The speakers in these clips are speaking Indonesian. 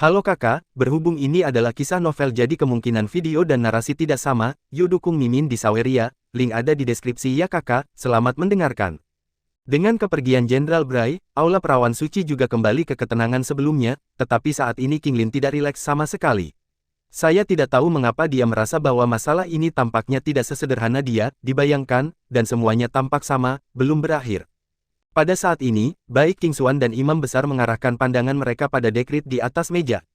Halo kakak, berhubung ini adalah kisah novel jadi kemungkinan video dan narasi tidak sama, yuk dukung Mimin di Saweria, link ada di deskripsi ya kakak, selamat mendengarkan. Dengan kepergian Jenderal Bray, Aula Perawan Suci juga kembali ke ketenangan sebelumnya, tetapi saat ini King Lin tidak rileks sama sekali. Saya tidak tahu mengapa dia merasa bahwa masalah ini tampaknya tidak sesederhana dia dibayangkan, dan semuanya tampak sama, belum berakhir. Pada saat ini, baik King Xuan dan Imam Besar mengarahkan pandangan mereka pada dekrit di atas meja.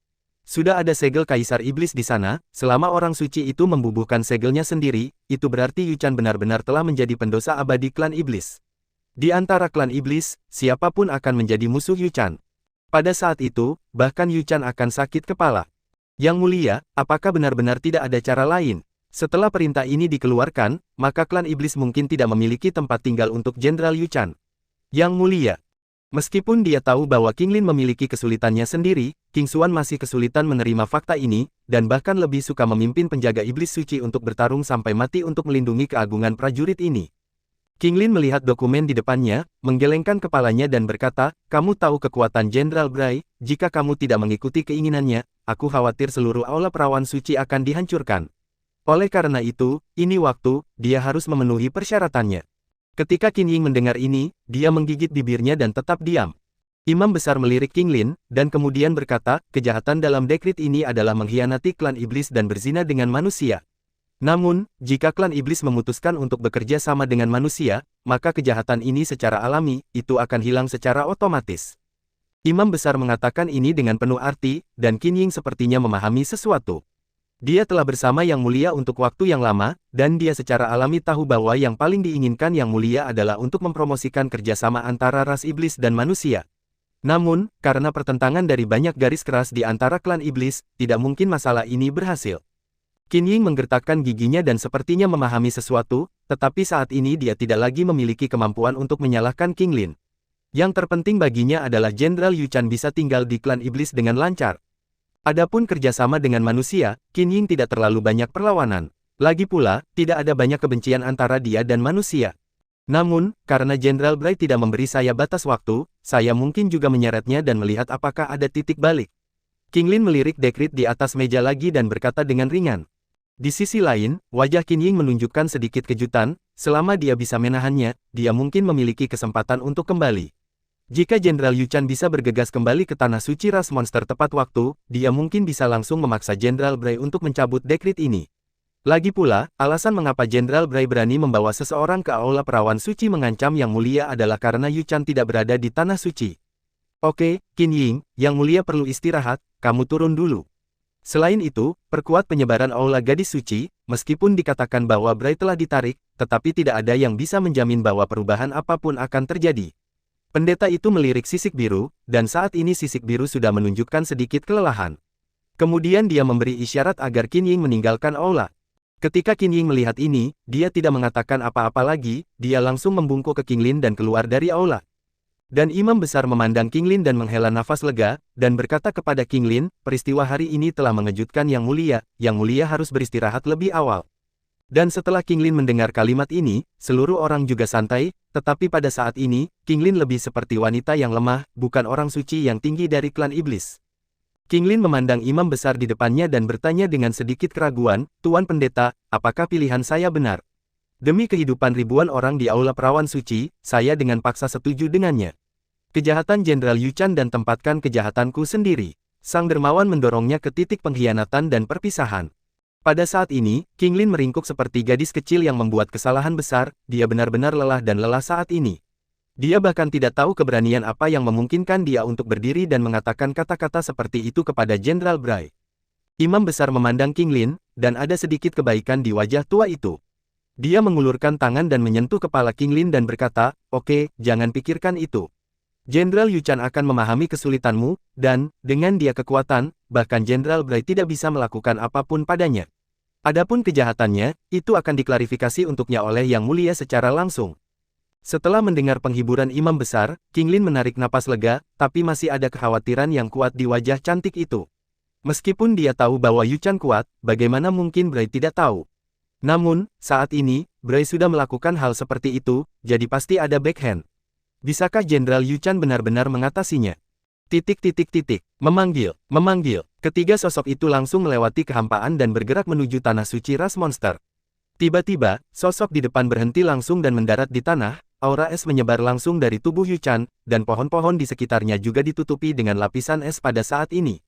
Sudah ada segel Kaisar Iblis di sana, selama orang suci itu membubuhkan segelnya sendiri, itu berarti Yu Chan benar-benar telah menjadi pendosa abadi klan Iblis. Di antara klan Iblis, siapapun akan menjadi musuh Yu Chan. Pada saat itu, bahkan Yu Chan akan sakit kepala. Yang mulia, apakah benar-benar tidak ada cara lain? Setelah perintah ini dikeluarkan, maka klan Iblis mungkin tidak memiliki tempat tinggal untuk Jenderal Yu Chan. Yang mulia, meskipun dia tahu bahwa King Lin memiliki kesulitannya sendiri, King Xuan masih kesulitan menerima fakta ini, dan bahkan lebih suka memimpin penjaga iblis suci untuk bertarung sampai mati untuk melindungi keagungan prajurit ini. King Lin melihat dokumen di depannya, menggelengkan kepalanya dan berkata, "Kamu tahu kekuatan Jenderal Bray, jika kamu tidak mengikuti keinginannya, aku khawatir seluruh aula perawan suci akan dihancurkan. Oleh karena itu, ini waktu, dia harus memenuhi persyaratannya." Ketika Qin Ying mendengar ini, dia menggigit bibirnya dan tetap diam. Imam Besar melirik King Lin, dan kemudian berkata, kejahatan dalam dekrit ini adalah mengkhianati klan iblis dan berzina dengan manusia. Namun, jika klan iblis memutuskan untuk bekerja sama dengan manusia, maka kejahatan ini secara alami, itu akan hilang secara otomatis. Imam Besar mengatakan ini dengan penuh arti, dan Qin Ying sepertinya memahami sesuatu. Dia telah bersama Yang Mulia untuk waktu yang lama, dan dia secara alami tahu bahwa yang paling diinginkan Yang Mulia adalah untuk mempromosikan kerjasama antara ras iblis dan manusia. Namun, karena pertentangan dari banyak garis keras di antara klan iblis, tidak mungkin masalah ini berhasil. Qin Ying menggertakkan giginya dan sepertinya memahami sesuatu, tetapi saat ini dia tidak lagi memiliki kemampuan untuk menyalahkan King Lin. Yang terpenting baginya adalah Jenderal Yu Chan bisa tinggal di klan iblis dengan lancar. Adapun kerjasama dengan manusia, Qin Ying tidak terlalu banyak perlawanan. Lagi pula, tidak ada banyak kebencian antara dia dan manusia. Namun, karena Jenderal Bray tidak memberi saya batas waktu, saya mungkin juga menyeretnya dan melihat apakah ada titik balik. King Lin melirik dekrit di atas meja lagi dan berkata dengan ringan. Di sisi lain, wajah Qin Ying menunjukkan sedikit kejutan, selama dia bisa menahannya, dia mungkin memiliki kesempatan untuk kembali. Jika Jenderal Yu Chan bisa bergegas kembali ke Tanah Suci Ras Monster tepat waktu, dia mungkin bisa langsung memaksa Jenderal Bray untuk mencabut dekrit ini. Lagi pula, alasan mengapa Jenderal Bray berani membawa seseorang ke Aula Perawan Suci mengancam Yang Mulia adalah karena Yu Chan tidak berada di Tanah Suci. Oke, Qin Ying, Yang Mulia perlu istirahat, kamu turun dulu. Selain itu, perkuat penyebaran Aula Gadis Suci, meskipun dikatakan bahwa Bray telah ditarik, tetapi tidak ada yang bisa menjamin bahwa perubahan apapun akan terjadi. Pendeta itu melirik sisik biru, dan saat ini sisik biru sudah menunjukkan sedikit kelelahan. Kemudian dia memberi isyarat agar Qin Ying meninggalkan aula. Ketika Qin Ying melihat ini, dia tidak mengatakan apa-apa lagi, dia langsung membungkuk ke King Lin dan keluar dari aula. Dan Imam Besar memandang King Lin dan menghela nafas lega, dan berkata kepada King Lin, peristiwa hari ini telah mengejutkan Yang Mulia harus beristirahat lebih awal. Dan setelah King Lin mendengar kalimat ini, seluruh orang juga santai, tetapi pada saat ini, King Lin lebih seperti wanita yang lemah, bukan orang suci yang tinggi dari klan iblis. King Lin memandang Imam Besar di depannya dan bertanya dengan sedikit keraguan, Tuan Pendeta, apakah pilihan saya benar? Demi kehidupan ribuan orang di Aula Perawan Suci, saya dengan paksa setuju dengannya. Kejahatan Jenderal Yu Chan dan tempatkan kejahatanku sendiri. Sang dermawan mendorongnya ke titik pengkhianatan dan perpisahan. Pada saat ini, King Lin meringkuk seperti gadis kecil yang membuat kesalahan besar, dia benar-benar lelah dan lelah saat ini. Dia bahkan tidak tahu keberanian apa yang memungkinkan dia untuk berdiri dan mengatakan kata-kata seperti itu kepada Jenderal Bray. Imam Besar memandang King Lin, dan ada sedikit kebaikan di wajah tua itu. Dia mengulurkan tangan dan menyentuh kepala King Lin dan berkata, oke, jangan pikirkan itu. Jenderal Yu Chan akan memahami kesulitanmu, dan, dengan dia kekuatan, bahkan Jenderal Bray tidak bisa melakukan apapun padanya. Adapun kejahatannya, itu akan diklarifikasi untuknya oleh Yang Mulia secara langsung. Setelah mendengar penghiburan Imam Besar, King Lin menarik napas lega, tapi masih ada kekhawatiran yang kuat di wajah cantik itu. Meskipun dia tahu bahwa Yu Chan kuat, bagaimana mungkin Bray tidak tahu? Namun, saat ini, Bray sudah melakukan hal seperti itu, jadi pasti ada backhand. Bisakah Jenderal Yu Chan benar-benar mengatasinya? Titik titik titik. Memanggil, memanggil. Ketiga sosok itu langsung melewati kehampaan dan bergerak menuju tanah suci ras monster. Tiba-tiba, sosok di depan berhenti langsung dan mendarat di tanah, aura es menyebar langsung dari tubuh Yu Chan, dan pohon-pohon di sekitarnya juga ditutupi dengan lapisan es pada saat ini.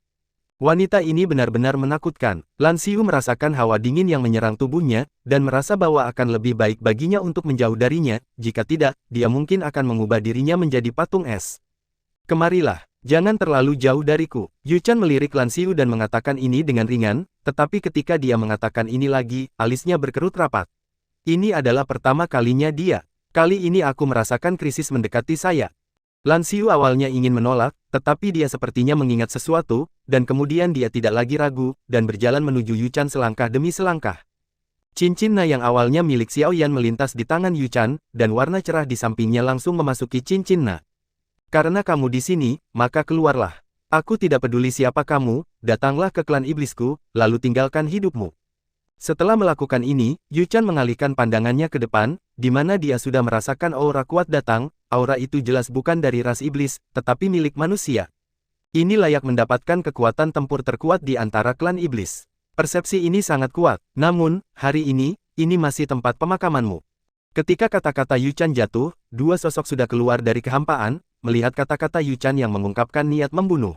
Wanita ini benar-benar menakutkan. Lan Xiu merasakan hawa dingin yang menyerang tubuhnya, dan merasa bahwa akan lebih baik baginya untuk menjauh darinya, jika tidak, dia mungkin akan mengubah dirinya menjadi patung es. Kemarilah, jangan terlalu jauh dariku. Yu Chan melirik Lan Xiu dan mengatakan ini dengan ringan, tetapi ketika dia mengatakan ini lagi, alisnya berkerut rapat. Ini adalah pertama kalinya dia. Kali ini aku merasakan krisis mendekati saya. Lan Xiu awalnya ingin menolak, tetapi dia sepertinya mengingat sesuatu, dan kemudian dia tidak lagi ragu, dan berjalan menuju Yu Chan selangkah demi selangkah. Cincin Na yang awalnya milik Xiao Yan melintas di tangan Yu Chan, dan warna cerah di sampingnya langsung memasuki cincin Na. Karena kamu di sini, maka keluarlah. Aku tidak peduli siapa kamu, datanglah ke klan iblisku, lalu tinggalkan hidupmu. Setelah melakukan ini, Yu Chan mengalihkan pandangannya ke depan, di mana dia sudah merasakan aura kuat datang. Aura itu jelas bukan dari ras iblis, tetapi milik manusia. Ini layak mendapatkan kekuatan tempur terkuat di antara klan iblis. Persepsi ini sangat kuat, namun, hari ini masih tempat pemakamanmu. Ketika kata-kata Yu Chan jatuh, dua sosok sudah keluar dari kehampaan, melihat kata-kata Yu Chan yang mengungkapkan niat membunuh.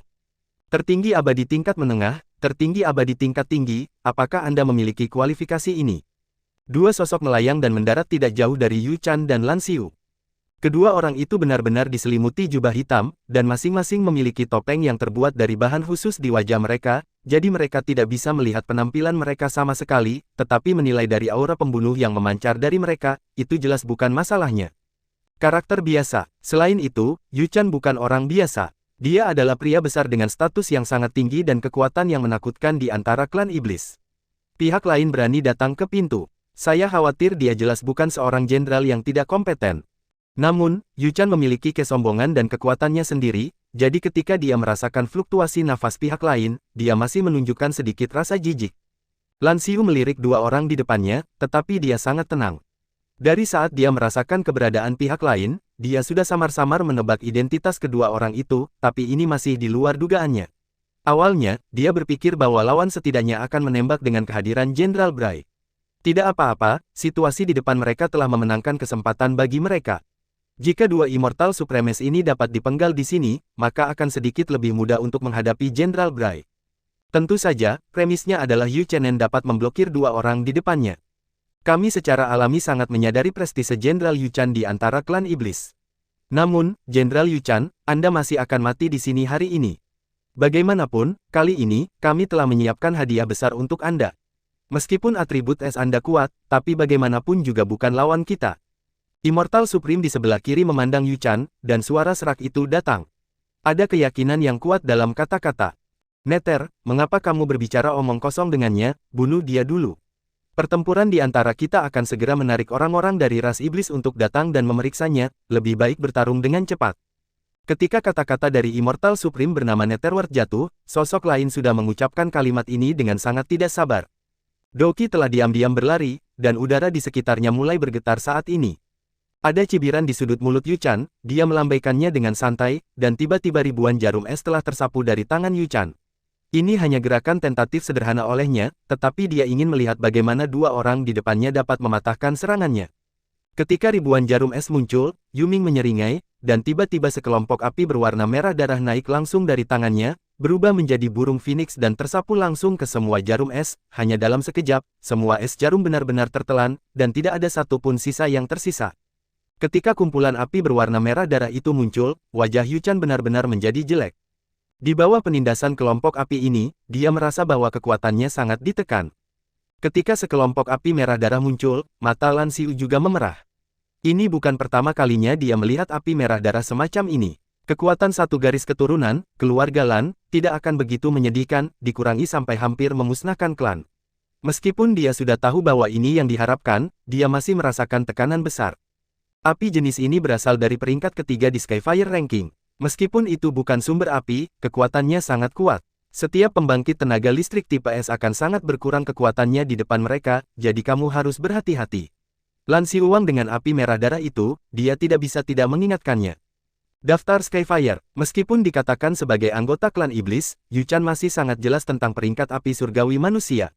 Tertinggi abadi tingkat menengah, tertinggi abadi tingkat tinggi, apakah Anda memiliki kualifikasi ini? Dua sosok melayang dan mendarat tidak jauh dari Yu Chan dan Lan Xiu. Kedua orang itu benar-benar diselimuti jubah hitam, dan masing-masing memiliki topeng yang terbuat dari bahan khusus di wajah mereka, jadi mereka tidak bisa melihat penampilan mereka sama sekali, tetapi menilai dari aura pembunuh yang memancar dari mereka, itu jelas bukan masalahnya. Karakter biasa. Selain itu, Yu Chan bukan orang biasa. Dia adalah pria besar dengan status yang sangat tinggi dan kekuatan yang menakutkan di antara klan iblis. Pihak lain berani datang ke pintu. Saya khawatir dia jelas bukan seorang jenderal yang tidak kompeten. Namun, Yu Chan memiliki kesombongan dan kekuatannya sendiri, jadi ketika dia merasakan fluktuasi nafas pihak lain, dia masih menunjukkan sedikit rasa jijik. Lan Xiu melirik dua orang di depannya, tetapi dia sangat tenang. Dari saat dia merasakan keberadaan pihak lain, dia sudah samar-samar menebak identitas kedua orang itu, tapi ini masih di luar dugaannya. Awalnya, dia berpikir bahwa lawan setidaknya akan menembak dengan kehadiran Jenderal Bray. Tidak apa-apa, situasi di depan mereka telah memenangkan kesempatan bagi mereka. Jika dua Immortal Supremes ini dapat dipenggal di sini, maka akan sedikit lebih mudah untuk menghadapi Jenderal Bray. Tentu saja, premisnya adalah Yu Chenen dapat memblokir dua orang di depannya. Kami secara alami sangat menyadari prestise Jenderal Yu Chan di antara klan iblis. Namun, Jenderal Yu Chan, Anda masih akan mati di sini hari ini. Bagaimanapun, kali ini, kami telah menyiapkan hadiah besar untuk Anda. Meskipun atribut es Anda kuat, tapi bagaimanapun juga bukan lawan kita. Immortal Supreme di sebelah kiri memandang Yu Chan, dan suara serak itu datang. Ada keyakinan yang kuat dalam kata-kata. Neter, mengapa kamu berbicara omong kosong dengannya, bunuh dia dulu. Pertempuran di antara kita akan segera menarik orang-orang dari ras iblis untuk datang dan memeriksanya, lebih baik bertarung dengan cepat. Ketika kata-kata dari Immortal Supreme bernama Netherworld jatuh, sosok lain sudah mengucapkan kalimat ini dengan sangat tidak sabar. Doki telah diam-diam berlari, dan udara di sekitarnya mulai bergetar saat ini. Ada cibiran di sudut mulut Yu Chan, dia melambaikannya dengan santai, dan tiba-tiba ribuan jarum es telah tersapu dari tangan Yu Chan. Ini hanya gerakan tentatif sederhana olehnya, tetapi dia ingin melihat bagaimana dua orang di depannya dapat mematahkan serangannya. Ketika ribuan jarum es muncul, Yu Ming menyeringai, dan tiba-tiba sekelompok api berwarna merah darah naik langsung dari tangannya, berubah menjadi burung phoenix dan tersapu langsung ke semua jarum es. Hanya dalam sekejap, semua es jarum benar-benar tertelan, dan tidak ada satupun sisa yang tersisa. Ketika kumpulan api berwarna merah darah itu muncul, wajah Yu Chan benar-benar menjadi jelek. Di bawah penindasan kelompok api ini, dia merasa bahwa kekuatannya sangat ditekan. Ketika sekelompok api merah darah muncul, mata Lan Xiu juga memerah. Ini bukan pertama kalinya dia melihat api merah darah semacam ini. Kekuatan satu garis keturunan, keluarga Lan, tidak akan begitu menyedihkan, dikurangi sampai hampir memusnahkan klan. Meskipun dia sudah tahu bahwa ini yang diharapkan, dia masih merasakan tekanan besar. Api jenis ini berasal dari peringkat ketiga di Skyfire Ranking. Meskipun itu bukan sumber api, kekuatannya sangat kuat. Setiap pembangkit tenaga listrik tipe S akan sangat berkurang kekuatannya di depan mereka, jadi kamu harus berhati-hati. Lan Xiuwang dengan api merah darah itu, dia tidak bisa tidak mengingatkannya. Daftar Skyfire. Meskipun dikatakan sebagai anggota klan iblis, Yu Chan masih sangat jelas tentang peringkat api surgawi manusia.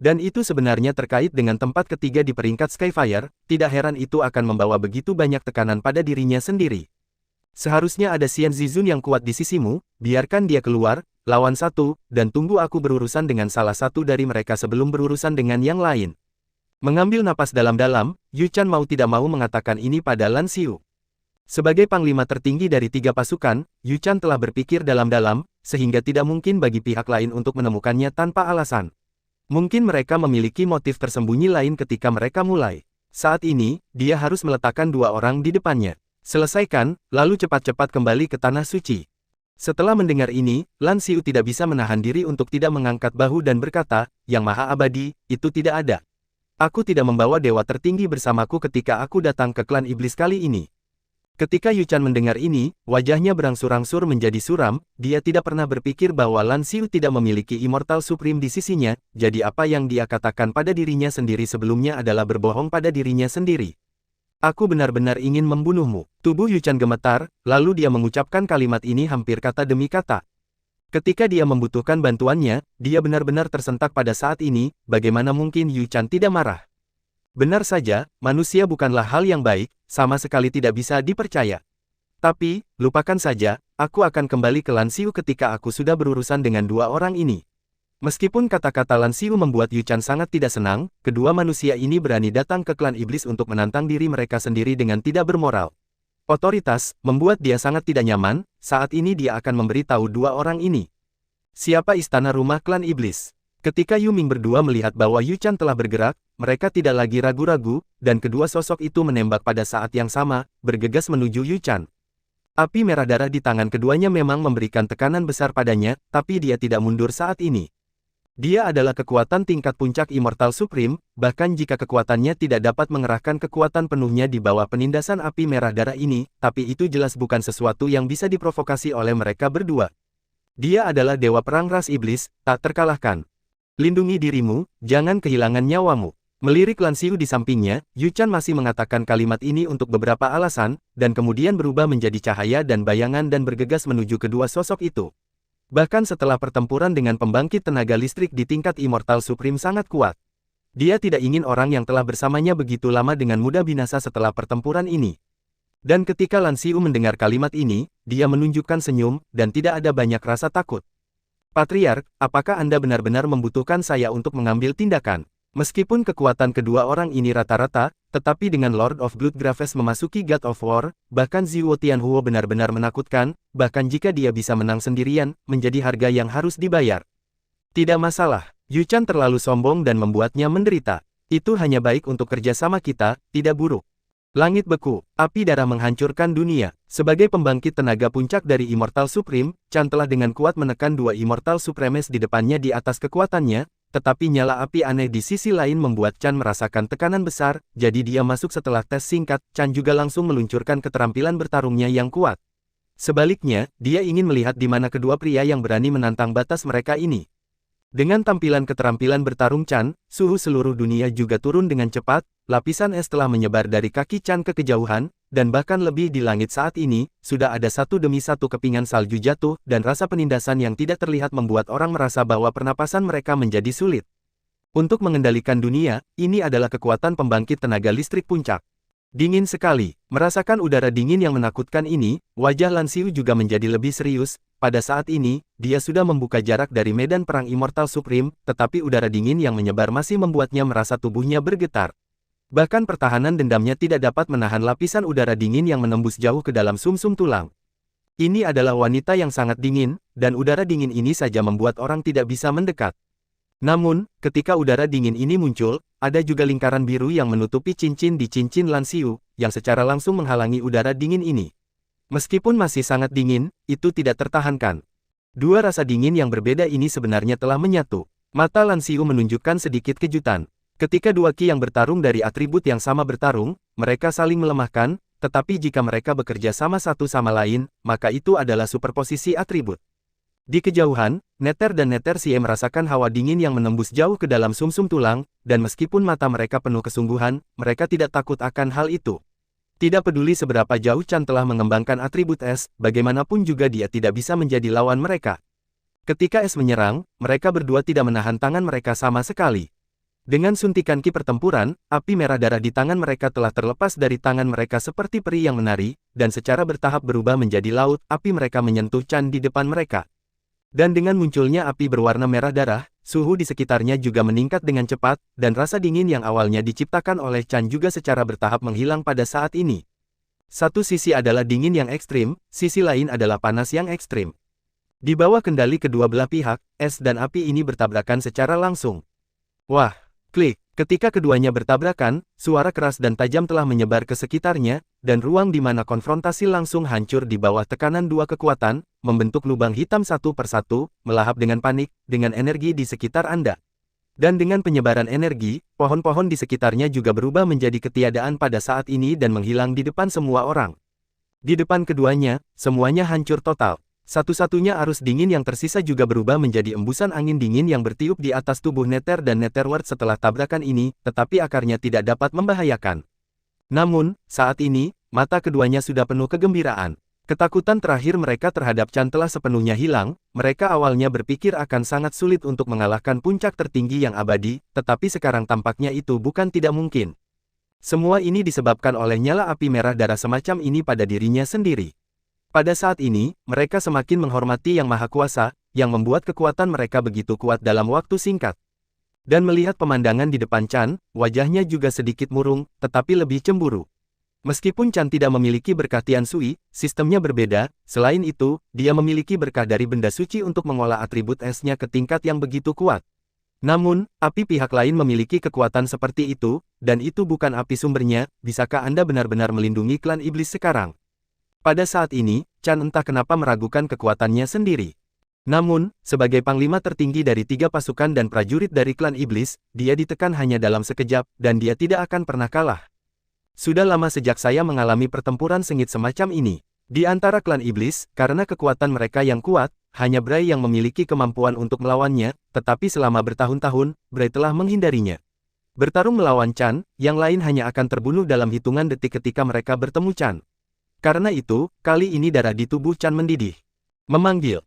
Dan itu sebenarnya terkait dengan tempat ketiga di peringkat Skyfire, tidak heran itu akan membawa begitu banyak tekanan pada dirinya sendiri. Seharusnya ada Xian Zizun yang kuat di sisimu, biarkan dia keluar, lawan satu, dan tunggu aku berurusan dengan salah satu dari mereka sebelum berurusan dengan yang lain. Mengambil napas dalam-dalam, Yu Chan mau tidak mau mengatakan ini pada Lan Xiu. Sebagai panglima tertinggi dari 3 pasukan, Yu Chan telah berpikir dalam-dalam, sehingga tidak mungkin bagi pihak lain untuk menemukannya tanpa alasan. Mungkin mereka memiliki motif tersembunyi lain ketika mereka mulai. Saat ini, dia harus meletakkan 2 orang di depannya. Selesaikan, lalu cepat-cepat kembali ke Tanah Suci. Setelah mendengar ini, Lan Xiu tidak bisa menahan diri untuk tidak mengangkat bahu dan berkata, Yang Maha Abadi, itu tidak ada. Aku tidak membawa dewa tertinggi bersamaku ketika aku datang ke klan iblis kali ini. Ketika Yu Chan mendengar ini, wajahnya berangsur-angsur menjadi suram, dia tidak pernah berpikir bahwa Lan Xiu tidak memiliki Immortal Supreme di sisinya, jadi apa yang dia katakan pada dirinya sendiri sebelumnya adalah berbohong pada dirinya sendiri. Aku benar-benar ingin membunuhmu. Tubuh Yu Chan gemetar, lalu dia mengucapkan kalimat ini hampir kata demi kata. Ketika dia membutuhkan bantuannya, dia benar-benar tersentak pada saat ini, bagaimana mungkin Yu Chan tidak marah? Benar saja, manusia bukanlah hal yang baik, sama sekali tidak bisa dipercaya. Tapi, lupakan saja, aku akan kembali ke Lan Xiu ketika aku sudah berurusan dengan 2 orang ini. Meskipun kata-kata Lan Xiu membuat Yu Chan sangat tidak senang, kedua manusia ini berani datang ke klan iblis untuk menantang diri mereka sendiri dengan tidak bermoral. Otoritas, membuat dia sangat tidak nyaman, saat ini dia akan memberitahu 2 orang ini. Siapa istana rumah klan iblis? Ketika Yu Ming berdua melihat bahwa Yu Chan telah bergerak, mereka tidak lagi ragu-ragu, dan kedua sosok itu menembak pada saat yang sama, bergegas menuju Yu Chan. Api merah darah di tangan keduanya memang memberikan tekanan besar padanya, tapi dia tidak mundur saat ini. Dia adalah kekuatan tingkat puncak Immortal Supreme, bahkan jika kekuatannya tidak dapat mengerahkan kekuatan penuhnya di bawah penindasan api merah darah ini, tapi itu jelas bukan sesuatu yang bisa diprovokasi oleh mereka berdua. Dia adalah dewa perang ras iblis, tak terkalahkan. Lindungi dirimu, jangan kehilangan nyawamu. Melirik Lan Xiu di sampingnya, Yu Chan masih mengatakan kalimat ini untuk beberapa alasan, dan kemudian berubah menjadi cahaya dan bayangan dan bergegas menuju kedua sosok itu. Bahkan setelah pertempuran dengan pembangkit tenaga listrik di tingkat Immortal Supreme sangat kuat. Dia tidak ingin orang yang telah bersamanya begitu lama dengan mudah binasa setelah pertempuran ini. Dan ketika Lan Xiu mendengar kalimat ini, dia menunjukkan senyum, dan tidak ada banyak rasa takut. Patriark, apakah Anda benar-benar membutuhkan saya untuk mengambil tindakan? Meskipun kekuatan kedua orang ini rata-rata, tetapi dengan Lord of Blood Graves memasuki God of War, bahkan Ziwo Tianhuo benar-benar menakutkan, bahkan jika dia bisa menang sendirian, menjadi harga yang harus dibayar. Tidak masalah, Yu Chan terlalu sombong dan membuatnya menderita. Itu hanya baik untuk kerjasama kita, tidak buruk. Langit beku, api darah menghancurkan dunia. Sebagai pembangkit tenaga puncak dari Immortal Supreme, Chan telah dengan kuat menekan 2 Immortal Supremes di depannya di atas kekuatannya, tetapi nyala api aneh di sisi lain membuat Chan merasakan tekanan besar, jadi dia masuk setelah tes singkat. Chan juga langsung meluncurkan keterampilan bertarungnya yang kuat. Sebaliknya, dia ingin melihat di mana kedua pria yang berani menantang batas mereka ini. Dengan tampilan keterampilan bertarung Chan, suhu seluruh dunia juga turun dengan cepat, lapisan es telah menyebar dari kaki Chan ke kejauhan, dan bahkan lebih di langit saat ini, sudah ada satu demi satu kepingan salju jatuh, dan rasa penindasan yang tidak terlihat membuat orang merasa bahwa pernapasan mereka menjadi sulit. Untuk mengendalikan dunia, ini adalah kekuatan pembangkit tenaga listrik puncak. Dingin sekali, merasakan udara dingin yang menakutkan ini, wajah Lan Xiu juga menjadi lebih serius. Pada saat ini, dia sudah membuka jarak dari medan perang Immortal Supreme, tetapi udara dingin yang menyebar masih membuatnya merasa tubuhnya bergetar. Bahkan pertahanan dendamnya tidak dapat menahan lapisan udara dingin yang menembus jauh ke dalam sumsum tulang. Ini adalah wanita yang sangat dingin, dan udara dingin ini saja membuat orang tidak bisa mendekat. Namun, ketika udara dingin ini muncul, ada juga lingkaran biru yang menutupi cincin di cincin Lan Xiu, yang secara langsung menghalangi udara dingin ini. Meskipun masih sangat dingin, itu tidak tertahankan. Dua rasa dingin yang berbeda ini sebenarnya telah menyatu. Mata Lan Xiu menunjukkan sedikit kejutan. Ketika dua ki yang bertarung dari atribut yang sama bertarung, mereka saling melemahkan, tetapi jika mereka bekerja sama satu sama lain, maka itu adalah superposisi atribut. Di kejauhan, Nether dan Nether Xie merasakan hawa dingin yang menembus jauh ke dalam sumsum tulang, dan meskipun mata mereka penuh kesungguhan, mereka tidak takut akan hal itu. Tidak peduli seberapa jauh Chan telah mengembangkan atribut es, bagaimanapun juga dia tidak bisa menjadi lawan mereka. Ketika es menyerang, mereka berdua tidak menahan tangan mereka sama sekali. Dengan suntikan ki pertempuran, api merah darah di tangan mereka telah terlepas dari tangan mereka seperti peri yang menari, dan secara bertahap berubah menjadi laut, api mereka menyentuh Chan di depan mereka. Dan dengan munculnya api berwarna merah darah, suhu di sekitarnya juga meningkat dengan cepat, dan rasa dingin yang awalnya diciptakan oleh Chan juga secara bertahap menghilang pada saat ini. Satu sisi adalah dingin yang ekstrim, sisi lain adalah panas yang ekstrim. Di bawah kendali kedua belah pihak, es dan api ini bertabrakan secara langsung. Wah! Klik! Ketika keduanya bertabrakan, suara keras dan tajam telah menyebar ke sekitarnya, dan ruang di mana konfrontasi langsung hancur di bawah tekanan dua kekuatan, membentuk lubang hitam satu persatu, melahap dengan panik, dengan energi di sekitar Anda. Dan dengan penyebaran energi, pohon-pohon di sekitarnya juga berubah menjadi ketiadaan pada saat ini dan menghilang di depan semua orang. Di depan keduanya, semuanya hancur total. Satu-satunya arus dingin yang tersisa juga berubah menjadi embusan angin dingin yang bertiup di atas tubuh Nether dan Netherworld setelah tabrakan ini, tetapi akarnya tidak dapat membahayakan. Namun, saat ini, mata keduanya sudah penuh kegembiraan. Ketakutan terakhir mereka terhadap Chan telah sepenuhnya hilang, mereka awalnya berpikir akan sangat sulit untuk mengalahkan puncak tertinggi yang abadi, tetapi sekarang tampaknya itu bukan tidak mungkin. Semua ini disebabkan oleh nyala api merah darah semacam ini pada dirinya sendiri. Pada saat ini, mereka semakin menghormati Yang Maha Kuasa, yang membuat kekuatan mereka begitu kuat dalam waktu singkat. Dan melihat pemandangan di depan Chan, wajahnya juga sedikit murung, tetapi lebih cemburu. Meskipun Chan tidak memiliki berkah Tian Sui, sistemnya berbeda, selain itu, dia memiliki berkah dari benda suci untuk mengolah atribut esnya ke tingkat yang begitu kuat. Namun, api pihak lain memiliki kekuatan seperti itu, dan itu bukan api sumbernya, bisakah Anda benar-benar melindungi klan iblis sekarang? Pada saat ini, Chan entah kenapa meragukan kekuatannya sendiri. Namun, sebagai panglima tertinggi dari 3 pasukan dan prajurit dari klan iblis, dia ditekan hanya dalam sekejap, dan dia tidak akan pernah kalah. Sudah lama sejak saya mengalami pertempuran sengit semacam ini. Di antara klan iblis, karena kekuatan mereka yang kuat, hanya Bray yang memiliki kemampuan untuk melawannya, tetapi selama bertahun-tahun, Bray telah menghindarinya. Bertarung melawan Chan, yang lain hanya akan terbunuh dalam hitungan detik ketika mereka bertemu Chan. Karena itu, kali ini darah di tubuh Chan mendidih. Memanggil.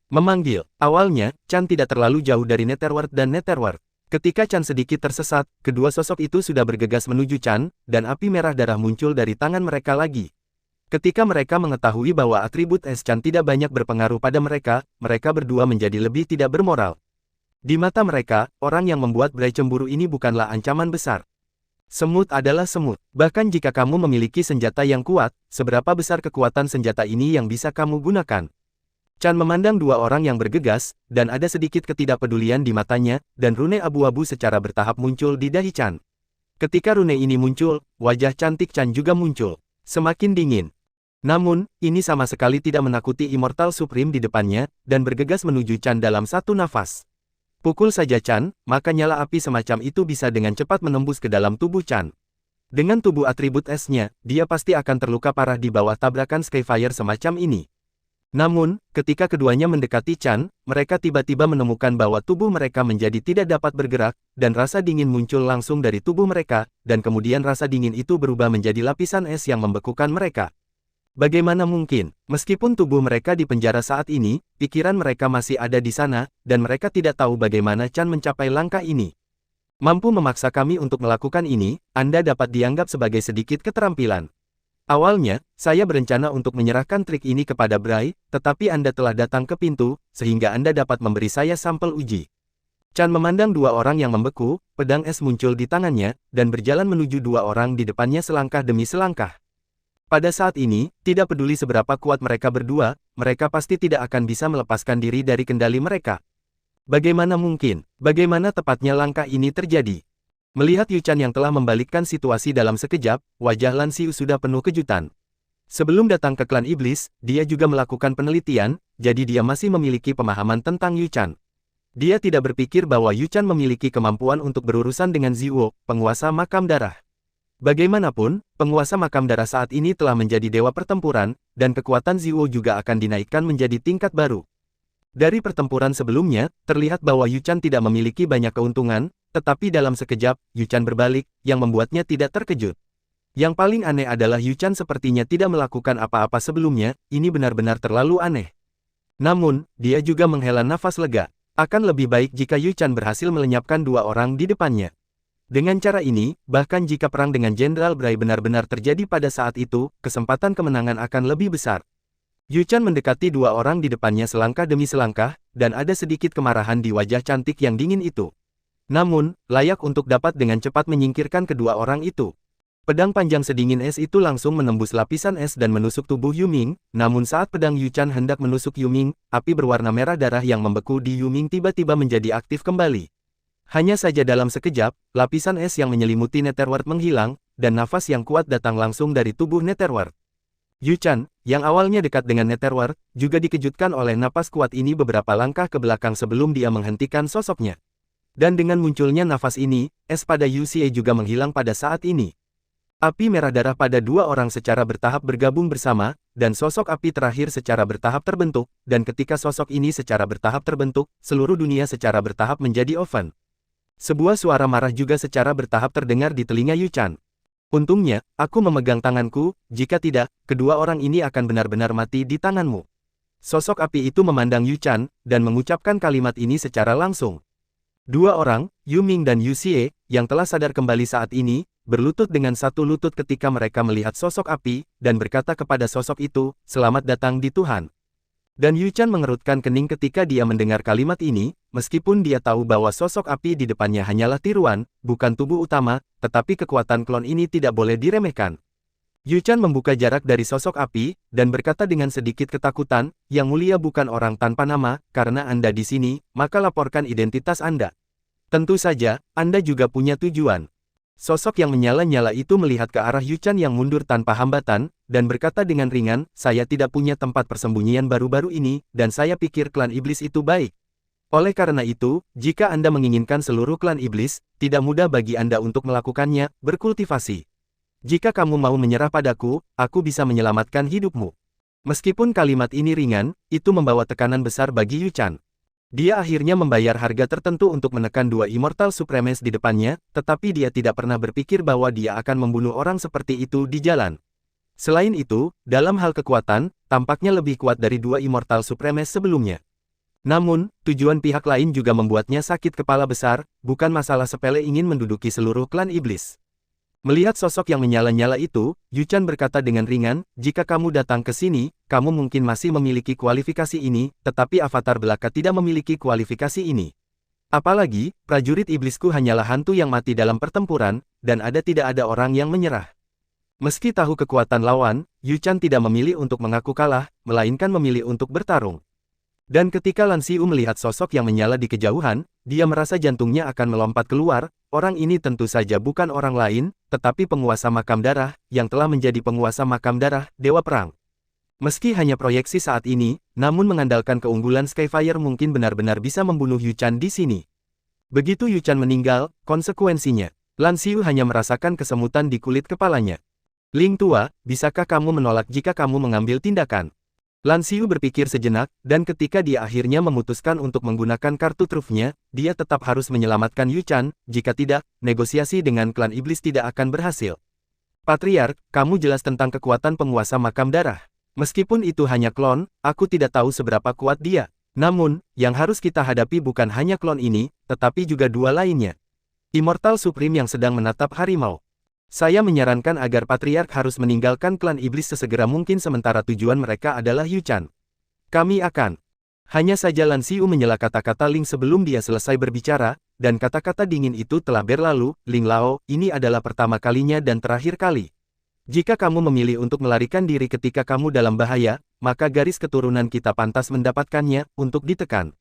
Awalnya, Chan tidak terlalu jauh dari Netherworld dan Netherworld. Ketika Chan sedikit tersesat, kedua sosok itu sudah bergegas menuju Chan, dan api merah darah muncul dari tangan mereka lagi. Ketika mereka mengetahui bahwa atribut es Chan tidak banyak berpengaruh pada mereka, mereka berdua menjadi lebih tidak bermoral. Di mata mereka, orang yang membuat Bray cemburu ini bukanlah ancaman besar. Semut adalah semut. Bahkan jika kamu memiliki senjata yang kuat, seberapa besar kekuatan senjata ini yang bisa kamu gunakan? Chan memandang dua orang yang bergegas, dan ada sedikit ketidakpedulian di matanya, dan rune abu-abu secara bertahap muncul di dahi Chan. Ketika rune ini muncul, wajah cantik Chan juga muncul. Semakin dingin. Namun, ini sama sekali tidak menakuti Immortal Supreme di depannya, dan bergegas menuju Chan dalam satu nafas. Pukul saja Chan, maka nyala api semacam itu bisa dengan cepat menembus ke dalam tubuh Chan. Dengan tubuh atribut esnya, dia pasti akan terluka parah di bawah tabrakan Skyfire semacam ini. Namun, ketika keduanya mendekati Chan, mereka tiba-tiba menemukan bahwa tubuh mereka menjadi tidak dapat bergerak, dan rasa dingin muncul langsung dari tubuh mereka, dan kemudian rasa dingin itu berubah menjadi lapisan es yang membekukan mereka. Bagaimana mungkin, meskipun tubuh mereka di penjara saat ini, pikiran mereka masih ada di sana, dan mereka tidak tahu bagaimana Chan mencapai langkah ini. Mampu memaksa kami untuk melakukan ini, Anda dapat dianggap sebagai sedikit keterampilan. Awalnya, saya berencana untuk menyerahkan trik ini kepada Bray, tetapi Anda telah datang ke pintu, sehingga Anda dapat memberi saya sampel uji. Chan memandang dua orang yang membeku, pedang es muncul di tangannya, dan berjalan menuju dua orang di depannya selangkah demi selangkah. Pada saat ini, tidak peduli seberapa kuat mereka berdua, mereka pasti tidak akan bisa melepaskan diri dari kendali mereka. Bagaimana mungkin? Bagaimana tepatnya langkah ini terjadi? Melihat Yu Chan yang telah membalikkan situasi dalam sekejap, wajah Lan Xiu sudah penuh kejutan. Sebelum datang ke klan iblis, dia juga melakukan penelitian, jadi dia masih memiliki pemahaman tentang Yu Chan. Dia tidak berpikir bahwa Yu Chan memiliki kemampuan untuk berurusan dengan Ziwo, penguasa makam darah. Bagaimanapun, penguasa makam darah saat ini telah menjadi dewa pertempuran, dan kekuatan Ziwo juga akan dinaikkan menjadi tingkat baru. Dari pertempuran sebelumnya, terlihat bahwa Yu Chan tidak memiliki banyak keuntungan, tetapi dalam sekejap, Yu Chan berbalik, yang membuatnya tidak terkejut. Yang paling aneh adalah Yu Chan sepertinya tidak melakukan apa-apa sebelumnya, ini benar-benar terlalu aneh. Namun, dia juga menghela nafas lega. Akan lebih baik jika Yu Chan berhasil melenyapkan dua orang di depannya. Dengan cara ini, bahkan jika perang dengan Jenderal Bray benar-benar terjadi pada saat itu, kesempatan kemenangan akan lebih besar. Yu Chan mendekati dua orang di depannya selangkah demi selangkah, dan ada sedikit kemarahan di wajah cantik yang dingin itu. Namun, layak untuk dapat dengan cepat menyingkirkan kedua orang itu. Pedang panjang sedingin es itu langsung menembus lapisan es dan menusuk tubuh Yu Ming, namun saat pedang Yu Chan hendak menusuk Yu Ming, api berwarna merah darah yang membeku di Yu Ming tiba-tiba menjadi aktif kembali. Hanya saja dalam sekejap, lapisan es yang menyelimuti Netherworld menghilang, dan nafas yang kuat datang langsung dari tubuh Netherworld. Yu Chan, yang awalnya dekat dengan Netherworld, juga dikejutkan oleh napas kuat ini beberapa langkah ke belakang sebelum dia menghentikan sosoknya. Dan dengan munculnya nafas ini, es pada Yu Xie juga menghilang pada saat ini. Api merah darah pada dua orang secara bertahap bergabung bersama, dan sosok api terakhir secara bertahap terbentuk, dan ketika sosok ini secara bertahap terbentuk, seluruh dunia secara bertahap menjadi oven. Sebuah suara marah juga secara bertahap terdengar di telinga Yu Chan. Untungnya, aku memegang tanganku, jika tidak, kedua orang ini akan benar-benar mati di tanganmu. Sosok api itu memandang Yu Chan, dan mengucapkan kalimat ini secara langsung. Dua orang, Yu Ming dan Yu Xie, yang telah sadar kembali saat ini, berlutut dengan satu lutut ketika mereka melihat sosok api, dan berkata kepada sosok itu, "Selamat datang di Tuhan." Dan Yu Chan mengerutkan kening ketika dia mendengar kalimat ini, meskipun dia tahu bahwa sosok api di depannya hanyalah tiruan, bukan tubuh utama, tetapi kekuatan klon ini tidak boleh diremehkan. Yu Chan membuka jarak dari sosok api, dan berkata dengan sedikit ketakutan, "Yang mulia bukan orang tanpa nama, karena Anda di sini, maka laporkan identitas Anda. Tentu saja, Anda juga punya tujuan." Sosok yang menyala-nyala itu melihat ke arah Yu Chan yang mundur tanpa hambatan, dan berkata dengan ringan, "Saya tidak punya tempat persembunyian baru-baru ini, dan saya pikir klan iblis itu baik. Oleh karena itu, jika Anda menginginkan seluruh klan iblis, tidak mudah bagi Anda untuk melakukannya, berkultivasi. Jika kamu mau menyerah padaku, aku bisa menyelamatkan hidupmu." Meskipun kalimat ini ringan, itu membawa tekanan besar bagi Yu Chan. Dia akhirnya membayar harga tertentu untuk menekan dua Immortal Supremes di depannya, tetapi dia tidak pernah berpikir bahwa dia akan membunuh orang seperti itu di jalan. Selain itu, dalam hal kekuatan, tampaknya lebih kuat dari dua Immortal Supremes sebelumnya. Namun, tujuan pihak lain juga membuatnya sakit kepala besar, bukan masalah sepele ingin menduduki seluruh klan iblis. Melihat sosok yang menyala-nyala itu, Yu Chan berkata dengan ringan, "Jika kamu datang ke sini, kamu mungkin masih memiliki kualifikasi ini, tetapi avatar belaka tidak memiliki kualifikasi ini. Apalagi, prajurit iblisku hanyalah hantu yang mati dalam pertempuran, dan tidak ada orang yang menyerah." Meski tahu kekuatan lawan, Yu Chan tidak memilih untuk mengaku kalah, melainkan memilih untuk bertarung. Dan ketika Lan Xiu melihat sosok yang menyala di kejauhan, dia merasa jantungnya akan melompat keluar. Orang ini tentu saja bukan orang lain, tetapi penguasa makam darah, yang telah menjadi penguasa makam darah, Dewa Perang. Meski hanya proyeksi saat ini, namun mengandalkan keunggulan Skyfire mungkin benar-benar bisa membunuh Yu Chan di sini. Begitu Yu Chan meninggal, konsekuensinya, Lan Xiu hanya merasakan kesemutan di kulit kepalanya. "Ling tua, bisakah kamu menolak jika kamu mengambil tindakan?" Lan Xiu berpikir sejenak, dan ketika dia akhirnya memutuskan untuk menggunakan kartu trufnya, dia tetap harus menyelamatkan Yu Chan, jika tidak, negosiasi dengan klan iblis tidak akan berhasil. "Patriark, kamu jelas tentang kekuatan penguasa makam darah. Meskipun itu hanya klon, aku tidak tahu seberapa kuat dia. Namun, yang harus kita hadapi bukan hanya klon ini, tetapi juga dua lainnya. Immortal Supreme yang sedang menatap harimau. Saya menyarankan agar Patriark harus meninggalkan klan iblis sesegera mungkin sementara tujuan mereka adalah Yu Chan. Kami akan..." Hanya saja Lan Xiu menyela kata-kata Ling sebelum dia selesai berbicara, dan kata-kata dingin itu telah berlalu. "Ling Lao, ini adalah pertama kalinya dan terakhir kali. Jika kamu memilih untuk melarikan diri ketika kamu dalam bahaya, maka garis keturunan kita pantas mendapatkannya, untuk ditekan."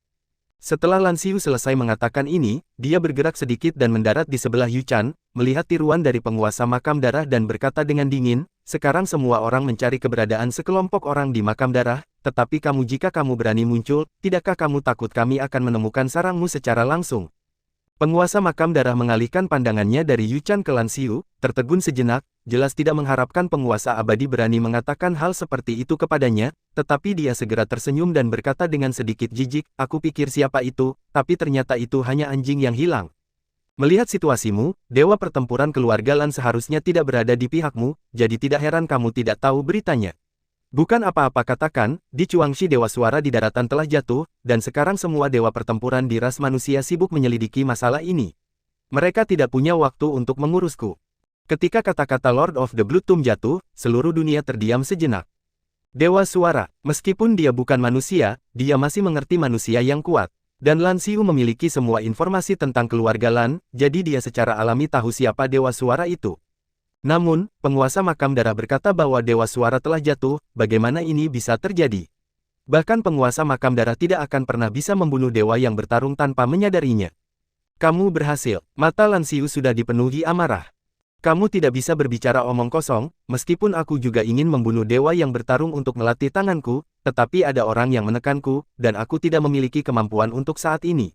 Setelah Lan Xiu selesai mengatakan ini, dia bergerak sedikit dan mendarat di sebelah Yu Chan, melihat tiruan dari penguasa makam darah dan berkata dengan dingin, "Sekarang semua orang mencari keberadaan sekelompok orang di makam darah, tetapi jika kamu berani muncul, tidakkah kamu takut kami akan menemukan sarangmu secara langsung?" Penguasa makam darah mengalihkan pandangannya dari Yu Chan ke Lan Xiu, tertegun sejenak, jelas tidak mengharapkan penguasa abadi berani mengatakan hal seperti itu kepadanya, tetapi dia segera tersenyum dan berkata dengan sedikit jijik, "Aku pikir siapa itu, tapi ternyata itu hanya anjing yang hilang." Melihat situasimu, Dewa Pertempuran Keluarga Lan seharusnya tidak berada di pihakmu, jadi tidak heran kamu tidak tahu beritanya. Bukan apa-apa katakan, di Chuangxi Dewa Suara di daratan telah jatuh, dan sekarang semua Dewa Pertempuran di ras manusia sibuk menyelidiki masalah ini. Mereka tidak punya waktu untuk mengurusku. Ketika kata-kata Lord of the Blood Tomb jatuh, seluruh dunia terdiam sejenak. Dewa Suara, meskipun dia bukan manusia, dia masih mengerti manusia yang kuat. Dan Lan Xiu memiliki semua informasi tentang keluarga Lan, jadi dia secara alami tahu siapa Dewa Suara itu. Namun, penguasa makam darah berkata bahwa Dewa Suara telah jatuh, bagaimana ini bisa terjadi? Bahkan penguasa makam darah tidak akan pernah bisa membunuh dewa yang bertarung tanpa menyadarinya. Kamu berhasil, mata Lan Xiu sudah dipenuhi amarah. Kamu tidak bisa berbicara omong kosong, meskipun aku juga ingin membunuh dewa yang bertarung untuk melatih tanganku, tetapi ada orang yang menekanku, dan aku tidak memiliki kemampuan untuk saat ini.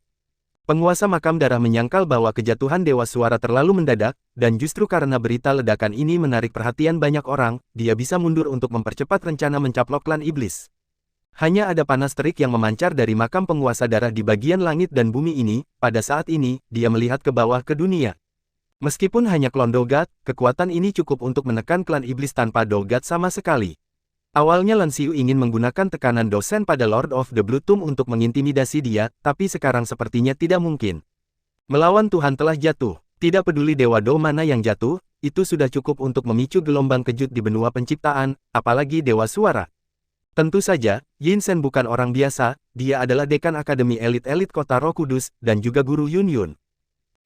Penguasa makam darah menyangkal bahwa kejatuhan Dewa Suara terlalu mendadak, dan justru karena berita ledakan ini menarik perhatian banyak orang, dia bisa mundur untuk mempercepat rencana mencaplok klan iblis. Hanya ada panas terik yang memancar dari makam penguasa darah di bagian langit dan bumi ini, pada saat ini, dia melihat ke bawah ke dunia. Meskipun hanya klon Dogat, kekuatan ini cukup untuk menekan klan iblis tanpa Dogat sama sekali. Awalnya Lan Xiu ingin menggunakan tekanan dosen pada Lord of the Blood Tomb untuk mengintimidasi dia, tapi sekarang sepertinya tidak mungkin. Melawan Tuhan telah jatuh, tidak peduli Dewa Do mana yang jatuh, itu sudah cukup untuk memicu gelombang kejut di benua penciptaan, apalagi Dewa Suara. Tentu saja, Yin Shen bukan orang biasa, dia adalah dekan Akademi Elit-Elit Kota Roh Kudus, dan juga guru Yun Yun.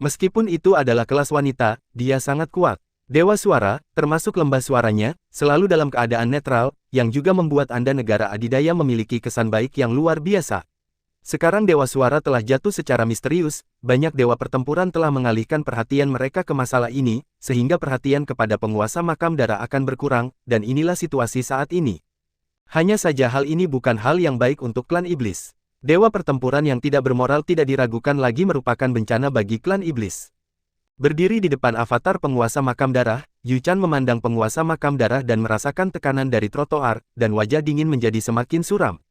Meskipun itu adalah kelas wanita, dia sangat kuat. Dewa Suara, termasuk lembah suaranya, selalu dalam keadaan netral, yang juga membuat Anda negara adidaya memiliki kesan baik yang luar biasa. Sekarang Dewa Suara telah jatuh secara misterius, banyak dewa pertempuran telah mengalihkan perhatian mereka ke masalah ini, sehingga perhatian kepada penguasa makam darah akan berkurang, dan inilah situasi saat ini. Hanya saja hal ini bukan hal yang baik untuk klan iblis. Dewa pertempuran yang tidak bermoral tidak diragukan lagi merupakan bencana bagi klan iblis. Berdiri di depan avatar penguasa makam darah, Yu Chan memandang penguasa makam darah dan merasakan tekanan dari trotoar, dan wajah dingin menjadi semakin suram.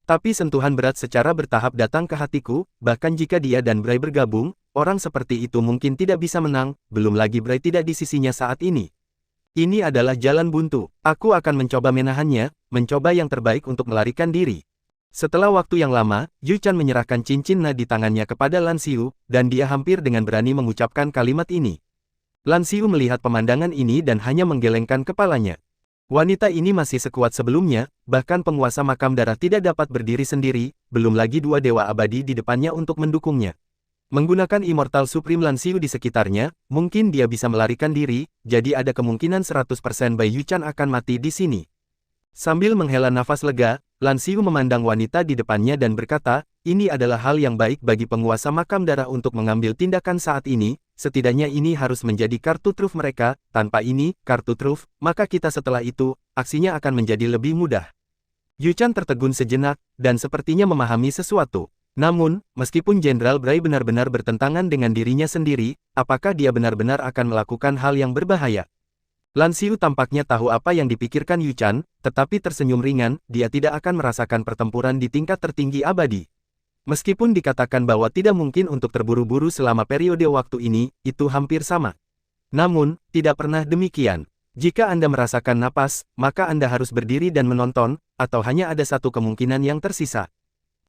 Tapi sentuhan berat secara bertahap datang ke hatiku, bahkan jika dia dan Bray bergabung, orang seperti itu mungkin tidak bisa menang, belum lagi Bray tidak di sisinya saat ini. Ini adalah jalan buntu, aku akan mencoba menahannya, mencoba yang terbaik untuk melarikan diri. Setelah waktu yang lama, Yu Chan menyerahkan cincin Na di tangannya kepada Lan Xiu, dan dia hampir dengan berani mengucapkan kalimat ini. Lan Xiu melihat pemandangan ini dan hanya menggelengkan kepalanya. Wanita ini masih sekuat sebelumnya, bahkan penguasa makam darah tidak dapat berdiri sendiri, belum lagi dua dewa abadi di depannya untuk mendukungnya. Menggunakan Immortal Supreme Lan Xiu di sekitarnya, mungkin dia bisa melarikan diri, jadi ada kemungkinan 100% Bai Yu Chan akan mati di sini. Sambil menghela nafas lega, Lan Xiu memandang wanita di depannya dan berkata, ini adalah hal yang baik bagi penguasa makam darah untuk mengambil tindakan saat ini, setidaknya ini harus menjadi kartu truf mereka, tanpa ini, kartu truf, maka kita setelah itu, aksinya akan menjadi lebih mudah. Yu Chan tertegun sejenak, dan sepertinya memahami sesuatu. Namun, meskipun Jenderal Bray benar-benar bertentangan dengan dirinya sendiri, apakah dia benar-benar akan melakukan hal yang berbahaya? Lan Xiu tampaknya tahu apa yang dipikirkan Yu Chan, tetapi tersenyum ringan, dia tidak akan merasakan pertempuran di tingkat tertinggi abadi. Meskipun dikatakan bahwa tidak mungkin untuk terburu-buru selama periode waktu ini, itu hampir sama. Namun, tidak pernah demikian. Jika Anda merasakan napas, maka Anda harus berdiri dan menonton, atau hanya ada satu kemungkinan yang tersisa.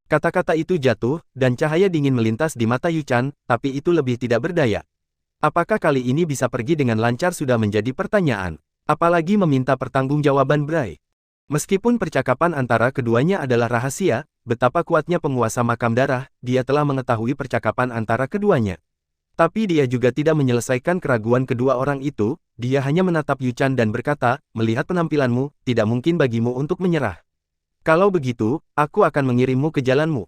Kata-kata itu jatuh, dan cahaya dingin melintas di mata Yu Chan, tapi itu lebih tidak berdaya. Apakah kali ini bisa pergi dengan lancar sudah menjadi pertanyaan. Apalagi meminta pertanggungjawaban Bray. Meskipun percakapan antara keduanya adalah rahasia, betapa kuatnya penguasa makam darah, dia telah mengetahui percakapan antara keduanya. Tapi dia juga tidak menyelesaikan keraguan kedua orang itu, dia hanya menatap Yu Chan dan berkata, melihat penampilanmu, tidak mungkin bagimu untuk menyerah. Kalau begitu, aku akan mengirimmu ke jalanmu.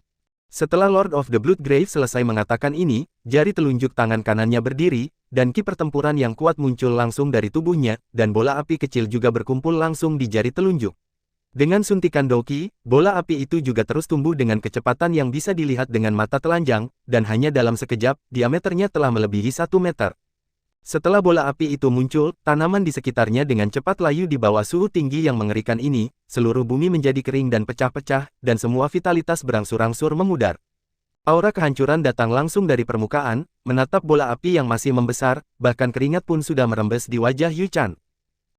Setelah Lord of the Blood Grave selesai mengatakan ini, jari telunjuk tangan kanannya berdiri, dan ki pertempuran yang kuat muncul langsung dari tubuhnya, dan bola api kecil juga berkumpul langsung di jari telunjuk. Dengan suntikan Doki, bola api itu juga terus tumbuh dengan kecepatan yang bisa dilihat dengan mata telanjang, dan hanya dalam sekejap, diameternya telah melebihi 1 meter. Setelah bola api itu muncul, tanaman di sekitarnya dengan cepat layu di bawah suhu tinggi yang mengerikan ini, seluruh bumi menjadi kering dan pecah-pecah, dan semua vitalitas berangsur-angsur memudar. Aura kehancuran datang langsung dari permukaan, menatap bola api yang masih membesar, bahkan keringat pun sudah merembes di wajah Yu Chan.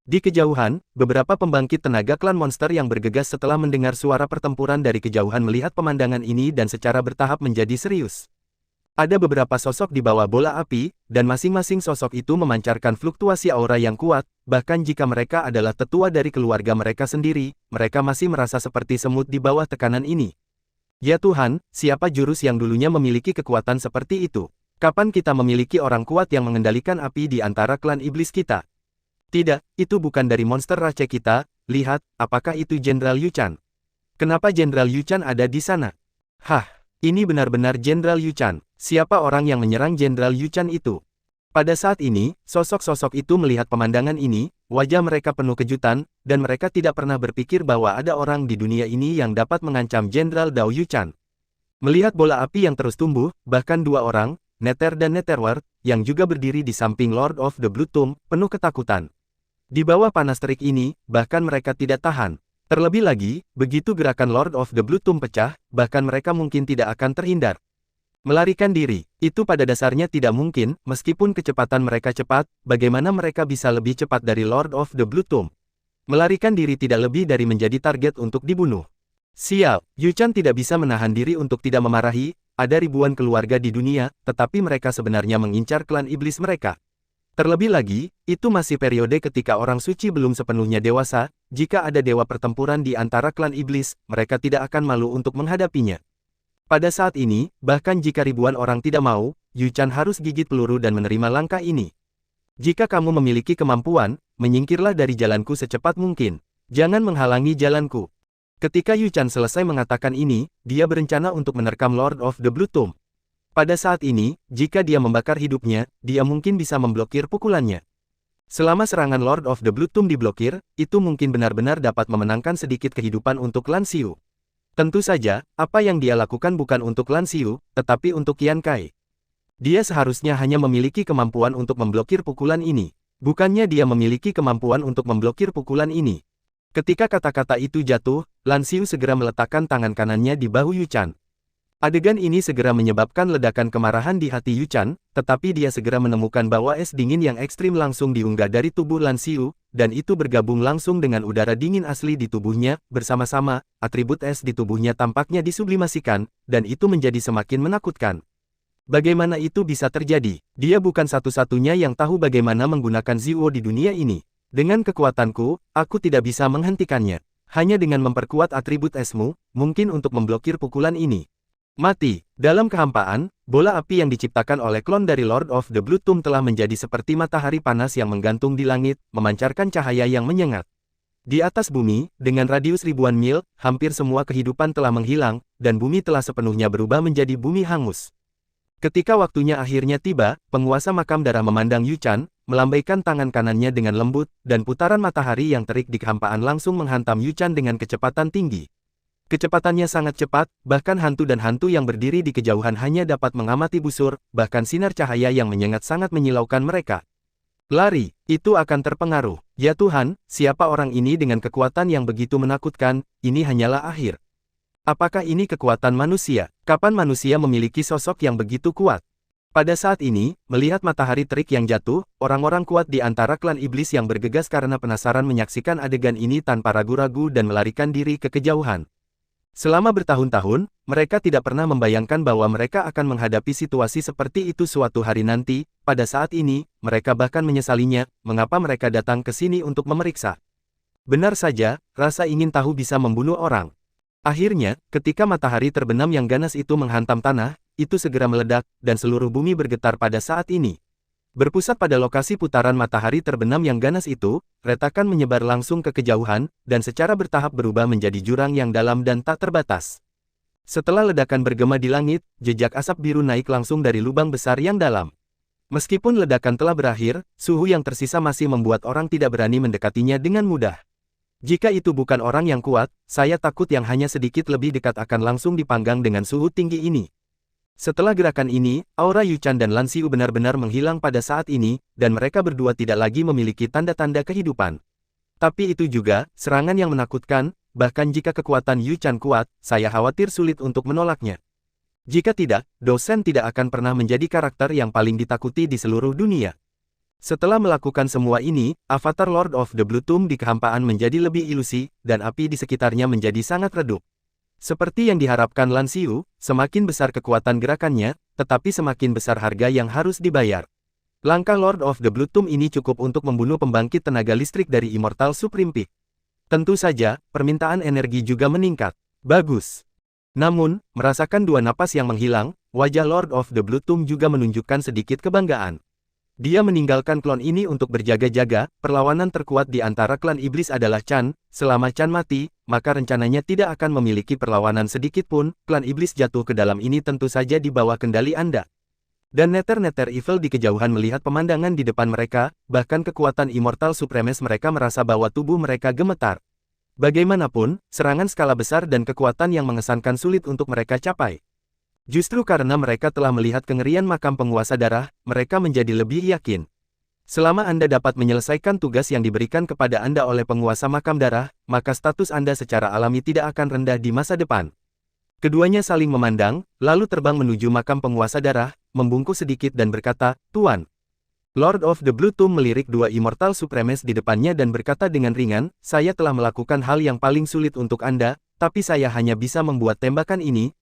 Di kejauhan, beberapa pembangkit tenaga klan monster yang bergegas setelah mendengar suara pertempuran dari kejauhan melihat pemandangan ini dan secara bertahap menjadi serius. Ada beberapa sosok di bawah bola api, dan masing-masing sosok itu memancarkan fluktuasi aura yang kuat, bahkan jika mereka adalah tetua dari keluarga mereka sendiri, mereka masih merasa seperti semut di bawah tekanan ini. Ya Tuhan, siapa jurus yang dulunya memiliki kekuatan seperti itu? Kapan kita memiliki orang kuat yang mengendalikan api di antara klan iblis kita? Tidak, itu bukan dari monster race kita. Lihat, apakah itu Jenderal Yu Chan? Kenapa Jenderal Yu Chan ada di sana? Hah, ini benar-benar Jenderal Yu Chan. Siapa orang yang menyerang Jenderal Yu Chan itu? Pada saat ini, sosok-sosok itu melihat pemandangan ini, wajah mereka penuh kejutan, dan mereka tidak pernah berpikir bahwa ada orang di dunia ini yang dapat mengancam Jenderal Dao Yu Chan. Melihat bola api yang terus tumbuh, bahkan dua orang, Nether dan Netherworld, yang juga berdiri di samping Lord of the Blue Tomb, penuh ketakutan. Di bawah panas terik ini, bahkan mereka tidak tahan. Terlebih lagi, begitu gerakan Lord of the Blue Tomb pecah, bahkan mereka mungkin tidak akan terhindar. Melarikan diri, itu pada dasarnya tidak mungkin, meskipun kecepatan mereka cepat, bagaimana mereka bisa lebih cepat dari Lord of the Blue Tomb? Melarikan diri tidak lebih dari menjadi target untuk dibunuh. Sial, Yu Chan tidak bisa menahan diri untuk tidak memarahi, ada ribuan keluarga di dunia, tetapi mereka sebenarnya mengincar klan iblis mereka. Terlebih lagi, itu masih periode ketika orang suci belum sepenuhnya dewasa, jika ada dewa pertempuran di antara klan iblis, mereka tidak akan malu untuk menghadapinya. Pada saat ini, bahkan jika ribuan orang tidak mau, Yu Chan harus gigit peluru dan menerima langkah ini. Jika kamu memiliki kemampuan, menyingkirlah dari jalanku secepat mungkin. Jangan menghalangi jalanku. Ketika Yu Chan selesai mengatakan ini, dia berencana untuk menerkam Lord of the Blue Tomb. Pada saat ini, jika dia membakar hidupnya, dia mungkin bisa memblokir pukulannya. Selama serangan Lord of the Blue Tomb diblokir, itu mungkin benar-benar dapat memenangkan sedikit kehidupan untuk Lan Xiu. Tentu saja, apa yang dia lakukan bukan untuk Lan Xiu, tetapi untuk Qian Kai. Dia seharusnya hanya memiliki kemampuan untuk memblokir pukulan ini. Bukannya dia memiliki kemampuan untuk memblokir pukulan ini. Ketika kata-kata itu jatuh, Lan Xiu segera meletakkan tangan kanannya di bahu Yu Chan. Adegan ini segera menyebabkan ledakan kemarahan di hati Yu Chan, tetapi dia segera menemukan bahwa es dingin yang ekstrim langsung diunggah dari tubuh Lan Xiu, dan itu bergabung langsung dengan udara dingin asli di tubuhnya, bersama-sama, atribut es di tubuhnya tampaknya disublimasikan, dan itu menjadi semakin menakutkan. Bagaimana itu bisa terjadi? Dia bukan satu-satunya yang tahu bagaimana menggunakan Ziwo di dunia ini. Dengan kekuatanku, aku tidak bisa menghentikannya. Hanya dengan memperkuat atribut esmu, mungkin untuk memblokir pukulan ini. Mati. Dalam kehampaan, bola api yang diciptakan oleh klon dari Lord of the Blue Tomb telah menjadi seperti matahari panas yang menggantung di langit, memancarkan cahaya yang menyengat. Di atas bumi, dengan radius ribuan mil, hampir semua kehidupan telah menghilang, dan bumi telah sepenuhnya berubah menjadi bumi hangus. Ketika waktunya akhirnya tiba, penguasa makam darah memandang Yu Chan, melambaikan tangan kanannya dengan lembut, dan putaran matahari yang terik di kehampaan langsung menghantam Yu Chan dengan kecepatan tinggi. Kecepatannya sangat cepat, bahkan hantu dan hantu yang berdiri di kejauhan hanya dapat mengamati busur, bahkan sinar cahaya yang menyengat sangat menyilaukan mereka. Lari, itu akan terpengaruh. Ya Tuhan, siapa orang ini dengan kekuatan yang begitu menakutkan? Ini hanyalah akhir. Apakah ini kekuatan manusia? Kapan manusia memiliki sosok yang begitu kuat? Pada saat ini, melihat matahari terik yang jatuh, orang-orang kuat di antara klan iblis yang bergegas karena penasaran menyaksikan adegan ini tanpa ragu-ragu dan melarikan diri ke kejauhan. Selama bertahun-tahun, mereka tidak pernah membayangkan bahwa mereka akan menghadapi situasi seperti itu suatu hari nanti. Pada saat ini, mereka bahkan menyesalinya, mengapa mereka datang ke sini untuk memeriksa. Benar saja, rasa ingin tahu bisa membunuh orang. Akhirnya, ketika matahari terbenam yang ganas itu menghantam tanah, itu segera meledak, dan seluruh bumi bergetar pada saat ini. Berpusat pada lokasi putaran matahari terbenam yang ganas itu, retakan menyebar langsung ke kejauhan, dan secara bertahap berubah menjadi jurang yang dalam dan tak terbatas. Setelah ledakan bergema di langit, jejak asap biru naik langsung dari lubang besar yang dalam. Meskipun ledakan telah berakhir, suhu yang tersisa masih membuat orang tidak berani mendekatinya dengan mudah. Jika itu bukan orang yang kuat, saya takut yang hanya sedikit lebih dekat akan langsung dipanggang dengan suhu tinggi ini. Setelah gerakan ini, aura Yu Chan dan Lan Xiu benar-benar menghilang pada saat ini, dan mereka berdua tidak lagi memiliki tanda-tanda kehidupan. Tapi itu juga, serangan yang menakutkan, bahkan jika kekuatan Yu Chan kuat, saya khawatir sulit untuk menolaknya. Jika tidak, dosen tidak akan pernah menjadi karakter yang paling ditakuti di seluruh dunia. Setelah melakukan semua ini, avatar Lord of the Blue Tomb di kehampaan menjadi lebih ilusi, dan api di sekitarnya menjadi sangat redup. Seperti yang diharapkan Lan Xiu, semakin besar kekuatan gerakannya, tetapi semakin besar harga yang harus dibayar. Langkah Lord of the Blue Tomb ini cukup untuk membunuh pembangkit tenaga listrik dari Immortal Supreme Peak. Tentu saja, permintaan energi juga meningkat. Bagus. Namun, merasakan dua napas yang menghilang, wajah Lord of the Blue Tomb juga menunjukkan sedikit kebanggaan. Dia meninggalkan klan ini untuk berjaga-jaga. Perlawanan terkuat di antara klan iblis adalah Chan. Selama Chan mati, maka rencananya tidak akan memiliki perlawanan sedikit pun. Klan iblis jatuh ke dalam ini tentu saja di bawah kendali Anda. Dan neter-neter evil di kejauhan melihat pemandangan di depan mereka, bahkan kekuatan Immortal Supremes mereka merasa bahwa tubuh mereka gemetar. Bagaimanapun, serangan skala besar dan kekuatan yang mengesankan sulit untuk mereka capai. Justru karena mereka telah melihat kengerian makam penguasa darah, mereka menjadi lebih yakin. Selama Anda dapat menyelesaikan tugas yang diberikan kepada Anda oleh penguasa makam darah, maka status Anda secara alami tidak akan rendah di masa depan. Keduanya saling memandang, lalu terbang menuju makam penguasa darah, membungkuk sedikit dan berkata, "Tuan." Lord of the Blue Tomb melirik dua Immortal Supremes di depannya dan berkata dengan ringan, "Saya telah melakukan hal yang paling sulit untuk Anda, tapi saya hanya bisa membuat tembakan ini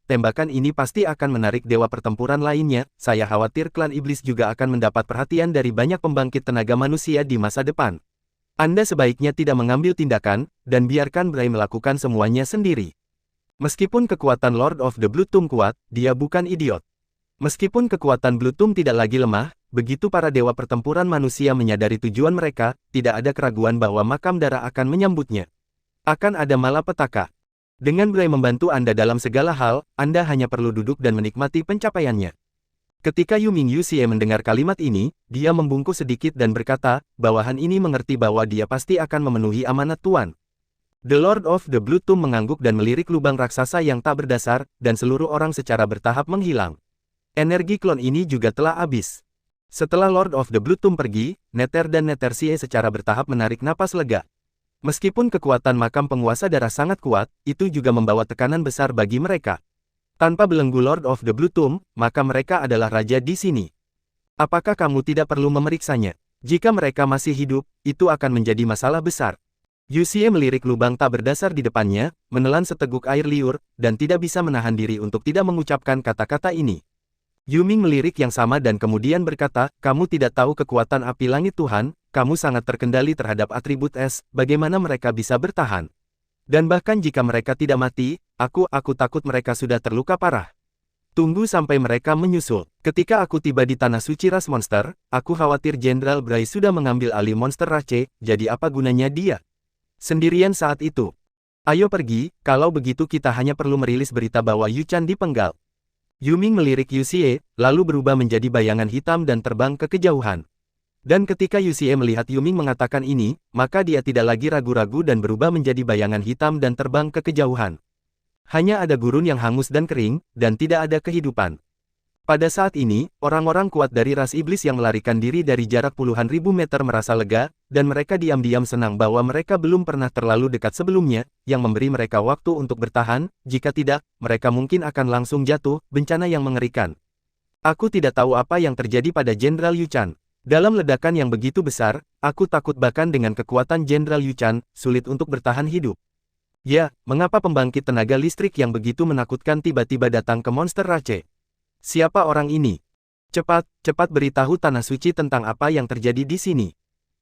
pasti akan menarik dewa pertempuran lainnya, saya khawatir klan iblis juga akan mendapat perhatian dari banyak pembangkit tenaga manusia di masa depan. Anda sebaiknya tidak mengambil tindakan, dan biarkan Bray melakukan semuanya sendiri." Meskipun kekuatan Lord of the Blue Tomb kuat, dia bukan idiot. Meskipun kekuatan Blue Tomb tidak lagi lemah, begitu para dewa pertempuran manusia menyadari tujuan mereka, tidak ada keraguan bahwa makam darah akan menyambutnya. Akan ada malapetaka. Dengan Bray membantu Anda dalam segala hal, Anda hanya perlu duduk dan menikmati pencapaiannya. Ketika Yu Ming Yuxie mendengar kalimat ini, dia membungkuk sedikit dan berkata, bawahan ini mengerti bahwa dia pasti akan memenuhi amanat Tuan. The Lord of the Blue Tomb mengangguk dan melirik lubang raksasa yang tak berdasar, dan seluruh orang secara bertahap menghilang. Energi klon ini juga telah habis. Setelah Lord of the Blue Tomb pergi, Nether dan Nethersie secara bertahap menarik napas lega. Meskipun kekuatan makam penguasa darah sangat kuat, itu juga membawa tekanan besar bagi mereka. Tanpa belenggu Lord of the Blue Tomb, maka mereka adalah raja di sini. Apakah kamu tidak perlu memeriksanya? Jika mereka masih hidup, itu akan menjadi masalah besar. Yuxie melirik lubang tak berdasar di depannya, menelan seteguk air liur, dan tidak bisa menahan diri untuk tidak mengucapkan kata-kata ini. Yu Ming melirik yang sama dan kemudian berkata, "Kamu tidak tahu kekuatan api langit Tuhan, kamu sangat terkendali terhadap atribut es, bagaimana mereka bisa bertahan? Dan bahkan jika mereka tidak mati, aku takut mereka sudah terluka parah. Tunggu sampai mereka menyusul. Ketika aku tiba di tanah suci ras monster, aku khawatir Jenderal Bray sudah mengambil alih monster Rache, jadi apa gunanya dia? Sendirian saat itu. Ayo pergi, kalau begitu kita hanya perlu merilis berita bahwa Yu Chan dipenggal." Yu Ming melirik Yuxie, lalu berubah menjadi bayangan hitam dan terbang ke kejauhan. Dan ketika Yuxie melihat Yu Ming mengatakan ini, maka dia tidak lagi ragu-ragu dan berubah menjadi bayangan hitam dan terbang ke kejauhan. Hanya ada gurun yang hangus dan kering, dan tidak ada kehidupan. Pada saat ini, orang-orang kuat dari ras iblis yang melarikan diri dari jarak puluhan ribu meter merasa lega, dan mereka diam-diam senang bahwa mereka belum pernah terlalu dekat sebelumnya, yang memberi mereka waktu untuk bertahan. Jika tidak, mereka mungkin akan langsung jatuh, bencana yang mengerikan. Aku tidak tahu apa yang terjadi pada Jenderal Yu Chan. Dalam ledakan yang begitu besar, aku takut bahkan dengan kekuatan Jenderal Yu Chan, sulit untuk bertahan hidup. Ya, mengapa pembangkit tenaga listrik yang begitu menakutkan tiba-tiba datang ke monster Rache? Siapa orang ini? Cepat beritahu Tanah Suci tentang apa yang terjadi di sini.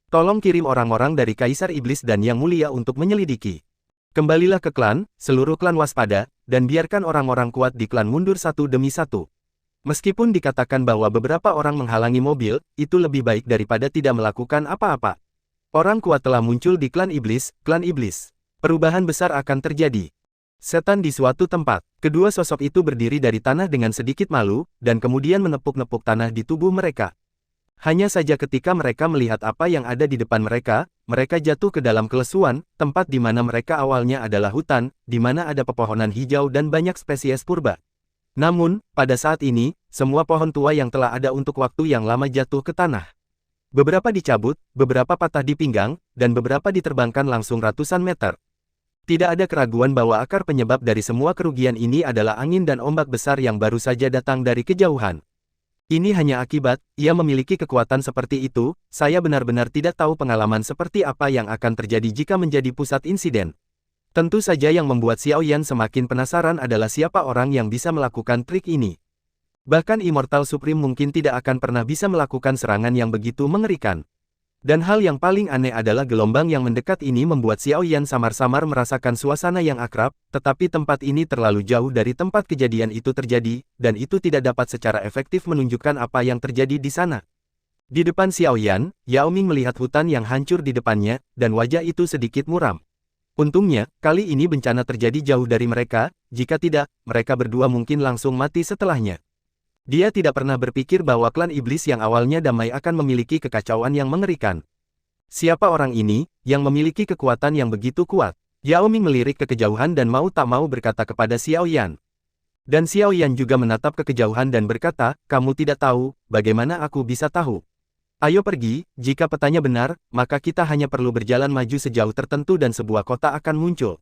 Tolong kirim orang-orang dari Kaisar Iblis dan Yang Mulia untuk menyelidiki. Kembalilah ke klan, seluruh klan waspada, dan biarkan orang-orang kuat di klan mundur satu demi satu. Meskipun dikatakan bahwa beberapa orang menghalangi mobil, itu lebih baik daripada tidak melakukan apa-apa. Orang kuat telah muncul di klan iblis. Perubahan besar akan terjadi. Setan di suatu tempat. Kedua sosok itu berdiri dari tanah dengan sedikit malu, dan kemudian menepuk-nepuk tanah di tubuh mereka. Hanya saja ketika mereka melihat apa yang ada di depan mereka, mereka jatuh ke dalam kelesuan, tempat di mana mereka awalnya adalah hutan, di mana ada pepohonan hijau dan banyak spesies purba. Namun, pada saat ini, semua pohon tua yang telah ada untuk waktu yang lama jatuh ke tanah. Beberapa dicabut, beberapa patah di pinggang, dan beberapa diterbangkan langsung ratusan meter. Tidak ada keraguan bahwa akar penyebab dari semua kerugian ini adalah angin dan ombak besar yang baru saja datang dari kejauhan. Ini hanya akibat, ia memiliki kekuatan seperti itu, saya benar-benar tidak tahu pengalaman seperti apa yang akan terjadi jika menjadi pusat insiden. Tentu saja yang membuat Xiao Yan semakin penasaran adalah siapa orang yang bisa melakukan trik ini. Bahkan Immortal Supreme mungkin tidak akan pernah bisa melakukan serangan yang begitu mengerikan. Dan hal yang paling aneh adalah gelombang yang mendekat ini membuat Xiao Yan samar-samar merasakan suasana yang akrab, tetapi tempat ini terlalu jauh dari tempat kejadian itu terjadi, dan itu tidak dapat secara efektif menunjukkan apa yang terjadi di sana. Di depan Xiao Yan, Yao Ming melihat hutan yang hancur di depannya, dan wajah itu sedikit muram. Untungnya, kali ini bencana terjadi jauh dari mereka, jika tidak, mereka berdua mungkin langsung mati setelahnya. Dia tidak pernah berpikir bahwa klan iblis yang awalnya damai akan memiliki kekacauan yang mengerikan. Siapa orang ini, yang memiliki kekuatan yang begitu kuat? Yao Ming melirik ke kejauhan dan mau tak mau berkata kepada Xiao Yan. Dan Xiao Yan juga menatap ke kejauhan dan berkata, kamu tidak tahu, bagaimana aku bisa tahu? Ayo pergi, jika petanya benar, maka kita hanya perlu berjalan maju sejauh tertentu dan sebuah kota akan muncul.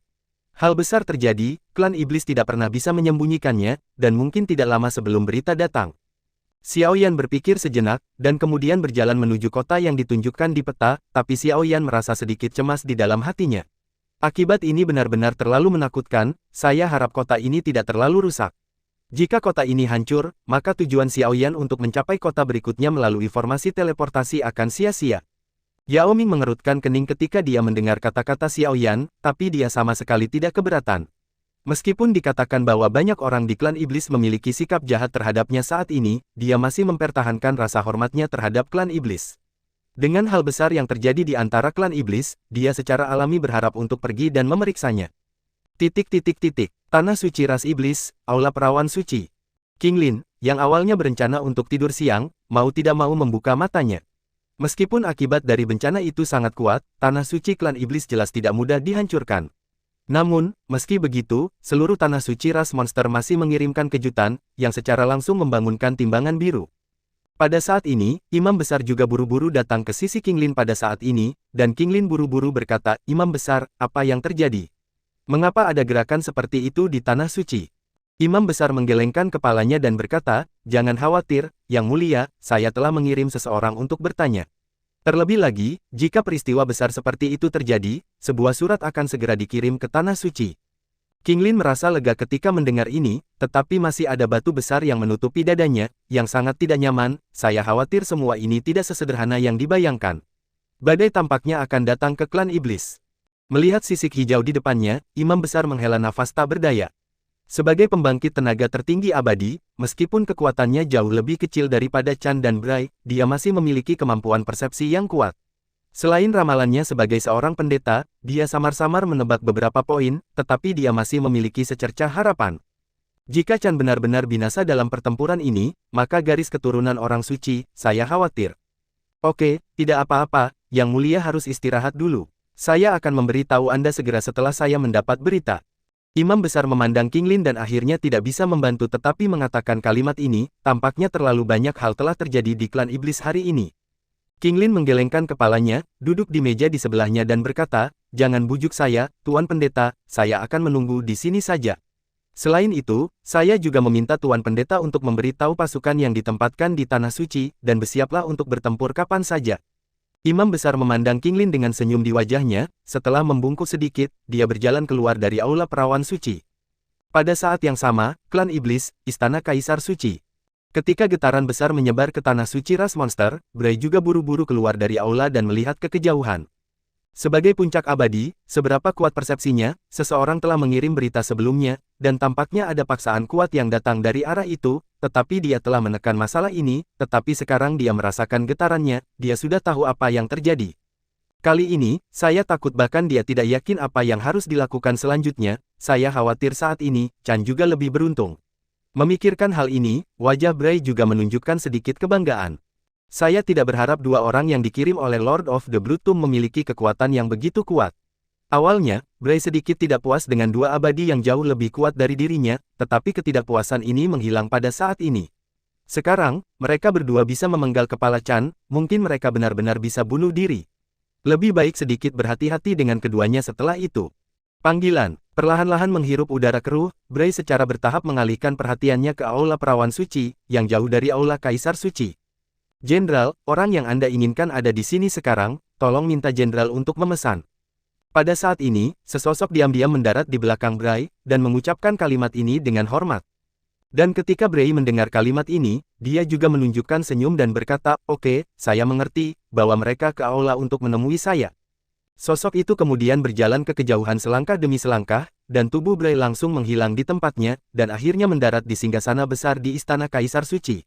Hal besar terjadi, klan iblis tidak pernah bisa menyembunyikannya, dan mungkin tidak lama sebelum berita datang. Xiao Yan berpikir sejenak, dan kemudian berjalan menuju kota yang ditunjukkan di peta, tapi Xiao Yan merasa sedikit cemas di dalam hatinya. Akibat ini benar-benar terlalu menakutkan, saya harap kota ini tidak terlalu rusak. Jika kota ini hancur, maka tujuan Xiao Yan untuk mencapai kota berikutnya melalui formasi teleportasi akan sia-sia. Yao Ming mengerutkan kening ketika dia mendengar kata-kata Xiao Yan, tapi dia sama sekali tidak keberatan. Meskipun dikatakan bahwa banyak orang di klan iblis memiliki sikap jahat terhadapnya saat ini, dia masih mempertahankan rasa hormatnya terhadap klan iblis. Dengan hal besar yang terjadi di antara klan iblis, dia secara alami berharap untuk pergi dan memeriksanya. Tanah suci ras iblis, aula perawan suci. King Lin, yang awalnya berencana untuk tidur siang, mau tidak mau membuka matanya. Meskipun akibat dari bencana itu sangat kuat, tanah suci klan iblis jelas tidak mudah dihancurkan. Namun, meski begitu, seluruh tanah suci ras monster masih mengirimkan kejutan, yang secara langsung membangunkan timbangan biru. Pada saat ini, Imam Besar juga buru-buru datang ke sisi King Lin pada saat ini, dan King Lin buru-buru berkata, Imam Besar, apa yang terjadi? Mengapa ada gerakan seperti itu di tanah suci? Imam Besar menggelengkan kepalanya dan berkata, jangan khawatir, Yang Mulia, saya telah mengirim seseorang untuk bertanya. Terlebih lagi, jika peristiwa besar seperti itu terjadi, sebuah surat akan segera dikirim ke tanah suci. King Lin merasa lega ketika mendengar ini, tetapi masih ada batu besar yang menutupi dadanya, yang sangat tidak nyaman, saya khawatir semua ini tidak sesederhana yang dibayangkan. Badai tampaknya akan datang ke klan iblis. Melihat sisik hijau di depannya, Imam Besar menghela nafas tak berdaya. Sebagai pembangkit tenaga tertinggi abadi, meskipun kekuatannya jauh lebih kecil daripada Chan dan Bray, dia masih memiliki kemampuan persepsi yang kuat. Selain ramalannya sebagai seorang pendeta, dia samar-samar menebak beberapa poin, tetapi dia masih memiliki secercah harapan. Jika Chan benar-benar binasa dalam pertempuran ini, maka garis keturunan orang suci, saya khawatir. Oke, tidak apa-apa, Yang Mulia harus istirahat dulu. Saya akan memberitahu Anda segera setelah saya mendapat berita. Imam Besar memandang King Lin dan akhirnya tidak bisa membantu tetapi mengatakan kalimat ini, tampaknya terlalu banyak hal telah terjadi di klan iblis hari ini. King Lin menggelengkan kepalanya, duduk di meja di sebelahnya dan berkata, jangan bujuk saya, Tuan Pendeta, saya akan menunggu di sini saja. Selain itu, saya juga meminta Tuan Pendeta untuk memberitahu pasukan yang ditempatkan di Tanah Suci, dan bersiaplah untuk bertempur kapan saja. Imam Besar memandang King Lin dengan senyum di wajahnya, setelah membungkuk sedikit, dia berjalan keluar dari aula perawan suci. Pada saat yang sama, klan iblis, Istana Kaisar Suci. Ketika getaran besar menyebar ke tanah suci ras monster, Bray juga buru-buru keluar dari aula dan melihat ke kejauhan. Sebagai puncak abadi, seberapa kuat persepsinya, seseorang telah mengirim berita sebelumnya, dan tampaknya ada paksaan kuat yang datang dari arah itu, tetapi dia telah menekan masalah ini, tetapi sekarang dia merasakan getarannya, dia sudah tahu apa yang terjadi. Kali ini, saya takut bahkan dia tidak yakin apa yang harus dilakukan selanjutnya, saya khawatir saat ini, Chan juga lebih beruntung. Memikirkan hal ini, wajah Bray juga menunjukkan sedikit kebanggaan. Saya tidak berharap dua orang yang dikirim oleh Lord of the Blood Tomb memiliki kekuatan yang begitu kuat. Awalnya, Bray sedikit tidak puas dengan dua abadi yang jauh lebih kuat dari dirinya, tetapi ketidakpuasan ini menghilang pada saat ini. Sekarang, mereka berdua bisa memenggal kepala Chan, mungkin mereka benar-benar bisa bunuh diri. Lebih baik sedikit berhati-hati dengan keduanya setelah itu. Panggilan. Perlahan-lahan menghirup udara keruh, Bray secara bertahap mengalihkan perhatiannya ke Aula Perawan Suci, yang jauh dari Aula Kaisar Suci. Jenderal, orang yang Anda inginkan ada di sini sekarang, tolong minta Jenderal untuk memesan. Pada saat ini, sesosok diam-diam mendarat di belakang Bray, dan mengucapkan kalimat ini dengan hormat. Dan ketika Bray mendengar kalimat ini, dia juga menunjukkan senyum dan berkata, "Oke, saya mengerti, bawa mereka ke aula untuk menemui saya." Sosok itu kemudian berjalan ke kejauhan selangkah demi selangkah, dan tubuh Bray langsung menghilang di tempatnya, dan akhirnya mendarat di singgasana besar di Istana Kaisar Suci.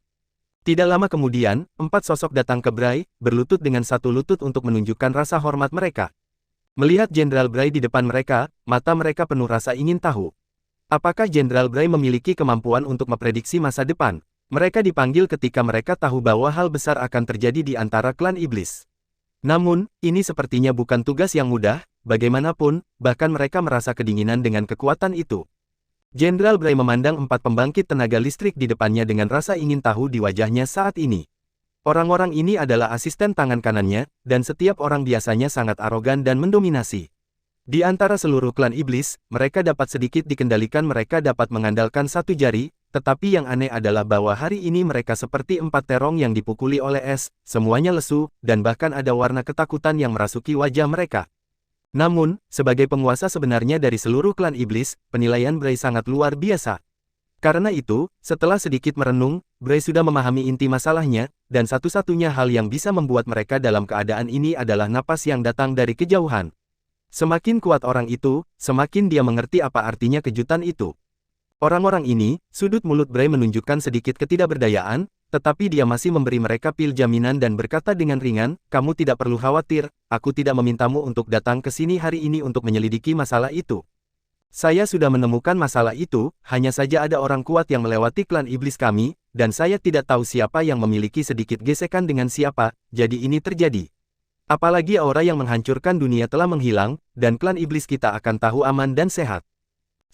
Tidak lama kemudian, 4 sosok datang ke Bray, berlutut dengan satu lutut untuk menunjukkan rasa hormat mereka. Melihat Jenderal Bray di depan mereka, mata mereka penuh rasa ingin tahu. Apakah Jenderal Bray memiliki kemampuan untuk memprediksi masa depan? Mereka dipanggil ketika mereka tahu bahwa hal besar akan terjadi di antara klan iblis. Namun, ini sepertinya bukan tugas yang mudah, bagaimanapun, bahkan mereka merasa kedinginan dengan kekuatan itu. Jenderal Bray memandang 4 pembangkit tenaga listrik di depannya dengan rasa ingin tahu di wajahnya saat ini. Orang-orang ini adalah asisten tangan kanannya, dan setiap orang biasanya sangat arogan dan mendominasi. Di antara seluruh klan iblis, mereka dapat sedikit dikendalikan, mereka dapat mengandalkan satu jari, tetapi yang aneh adalah bahwa hari ini mereka seperti 4 terong yang dipukuli oleh es, semuanya lesu, dan bahkan ada warna ketakutan yang merasuki wajah mereka. Namun, sebagai penguasa sebenarnya dari seluruh klan iblis, penilaian Bray sangat luar biasa. Karena itu, setelah sedikit merenung, Bray sudah memahami inti masalahnya, dan satu-satunya hal yang bisa membuat mereka dalam keadaan ini adalah napas yang datang dari kejauhan. Semakin kuat orang itu, semakin dia mengerti apa artinya kejutan itu. Orang-orang ini, sudut mulut Bray menunjukkan sedikit ketidakberdayaan, tetapi dia masih memberi mereka pil jaminan dan berkata dengan ringan, "Kamu tidak perlu khawatir, aku tidak memintamu untuk datang ke sini hari ini untuk menyelidiki masalah itu. Saya sudah menemukan masalah itu, hanya saja ada orang kuat yang melewati klan iblis kami, dan saya tidak tahu siapa yang memiliki sedikit gesekan dengan siapa, jadi ini terjadi. Apalagi aura yang menghancurkan dunia telah menghilang, dan klan iblis kita akan tahu aman dan sehat."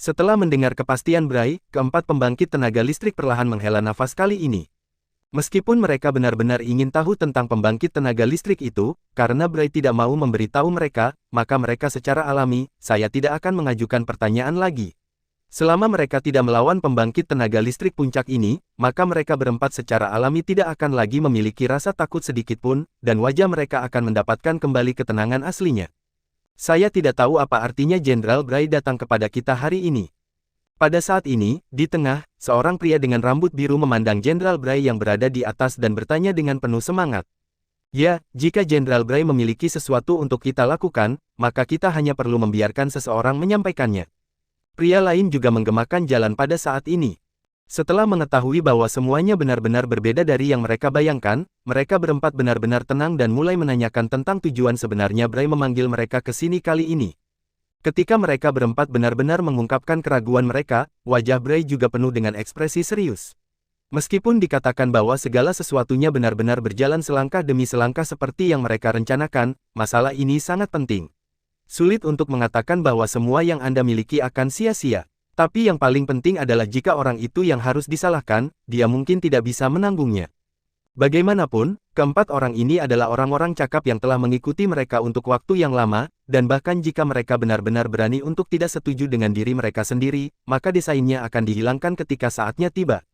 Setelah mendengar kepastian Bray, keempat pembangkit tenaga listrik perlahan menghela nafas kali ini. Meskipun mereka benar-benar ingin tahu tentang pembangkit tenaga listrik itu, karena Bray tidak mau memberitahu mereka, maka mereka secara alami, saya tidak akan mengajukan pertanyaan lagi. Selama mereka tidak melawan pembangkit tenaga listrik puncak ini, maka mereka berempat secara alami tidak akan lagi memiliki rasa takut sedikitpun, dan wajah mereka akan mendapatkan kembali ketenangan aslinya. Saya tidak tahu apa artinya Jenderal Bray datang kepada kita hari ini. Pada saat ini, di tengah, seorang pria dengan rambut biru memandang Jenderal Bray yang berada di atas dan bertanya dengan penuh semangat. "Ya, jika Jenderal Bray memiliki sesuatu untuk kita lakukan, maka kita hanya perlu membiarkan seseorang menyampaikannya." Pria lain juga menggemakan jalan pada saat ini. Setelah mengetahui bahwa semuanya benar-benar berbeda dari yang mereka bayangkan, mereka berempat benar-benar tenang dan mulai menanyakan tentang tujuan sebenarnya Bray memanggil mereka ke sini kali ini. Ketika mereka berempat benar-benar mengungkapkan keraguan mereka, wajah Bray juga penuh dengan ekspresi serius. Meskipun dikatakan bahwa segala sesuatunya benar-benar berjalan selangkah demi selangkah seperti yang mereka rencanakan, masalah ini sangat penting. Sulit untuk mengatakan bahwa semua yang Anda miliki akan sia-sia. Tapi yang paling penting adalah jika orang itu yang harus disalahkan, dia mungkin tidak bisa menanggungnya. Bagaimanapun, keempat orang ini adalah orang-orang cakap yang telah mengikuti mereka untuk waktu yang lama, dan bahkan jika mereka benar-benar berani untuk tidak setuju dengan diri mereka sendiri, maka desainnya akan dihilangkan ketika saatnya tiba.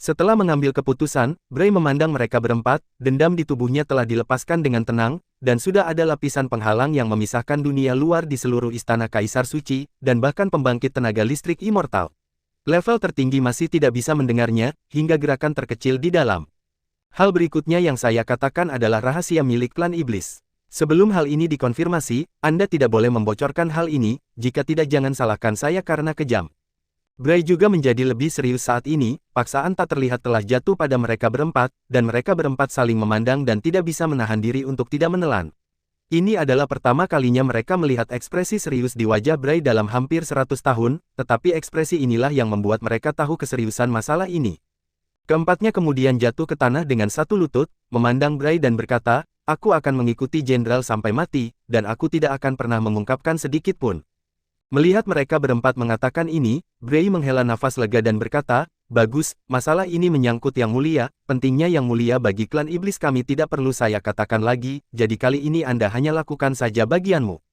Setelah mengambil keputusan, Bray memandang mereka berempat, dendam di tubuhnya telah dilepaskan dengan tenang, dan sudah ada lapisan penghalang yang memisahkan dunia luar di seluruh Istana Kaisar Suci, dan bahkan pembangkit tenaga listrik immortal. Level tertinggi masih tidak bisa mendengarnya, hingga gerakan terkecil di dalam. Hal berikutnya yang saya katakan adalah rahasia milik klan iblis. Sebelum hal ini dikonfirmasi, Anda tidak boleh membocorkan hal ini, jika tidak jangan salahkan saya karena kejam. Bray juga menjadi lebih serius saat ini, paksaan tak terlihat telah jatuh pada mereka berempat, dan mereka berempat saling memandang dan tidak bisa menahan diri untuk tidak menelan. Ini adalah pertama kalinya mereka melihat ekspresi serius di wajah Bray dalam hampir 100 tahun, tetapi ekspresi inilah yang membuat mereka tahu keseriusan masalah ini. Keempatnya kemudian jatuh ke tanah dengan satu lutut, memandang Bray dan berkata, "Aku akan mengikuti Jenderal sampai mati, dan aku tidak akan pernah mengungkapkan sedikit pun." Melihat mereka berempat mengatakan ini, Bray menghela nafas lega dan berkata, "Bagus, masalah ini menyangkut yang mulia, pentingnya yang mulia bagi klan iblis kami tidak perlu saya katakan lagi, jadi kali ini Anda hanya lakukan saja bagianmu.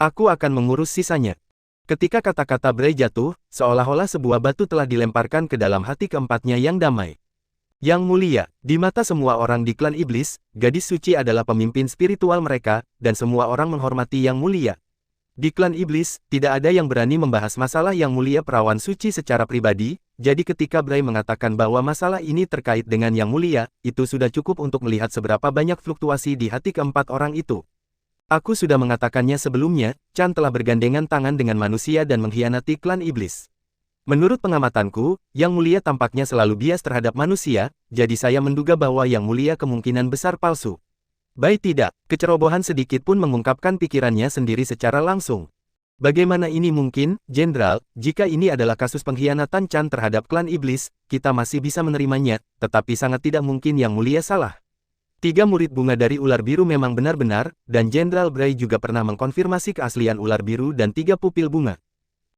Aku akan mengurus sisanya." Ketika kata-kata Bray jatuh, seolah-olah sebuah batu telah dilemparkan ke dalam hati keempatnya yang damai. Yang mulia, di mata semua orang di klan iblis, gadis suci adalah pemimpin spiritual mereka, dan semua orang menghormati yang mulia. Di klan iblis, tidak ada yang berani membahas masalah yang mulia perawan suci secara pribadi, jadi ketika Bray mengatakan bahwa masalah ini terkait dengan yang mulia, itu sudah cukup untuk melihat seberapa banyak fluktuasi di hati keempat orang itu. Aku sudah mengatakannya sebelumnya, Chan telah bergandengan tangan dengan manusia dan mengkhianati klan iblis. Menurut pengamatanku, Yang Mulia tampaknya selalu bias terhadap manusia, jadi saya menduga bahwa Yang Mulia kemungkinan besar palsu. Baik tidak, kecerobohan sedikit pun mengungkapkan pikirannya sendiri secara langsung. Bagaimana ini mungkin, Jenderal, jika ini adalah kasus pengkhianatan Chan terhadap klan iblis, kita masih bisa menerimanya, tetapi sangat tidak mungkin Yang Mulia salah. 3 murid bunga dari ular biru memang benar-benar, dan Jenderal Bray juga pernah mengkonfirmasi keaslian ular biru dan 3 pupil bunga.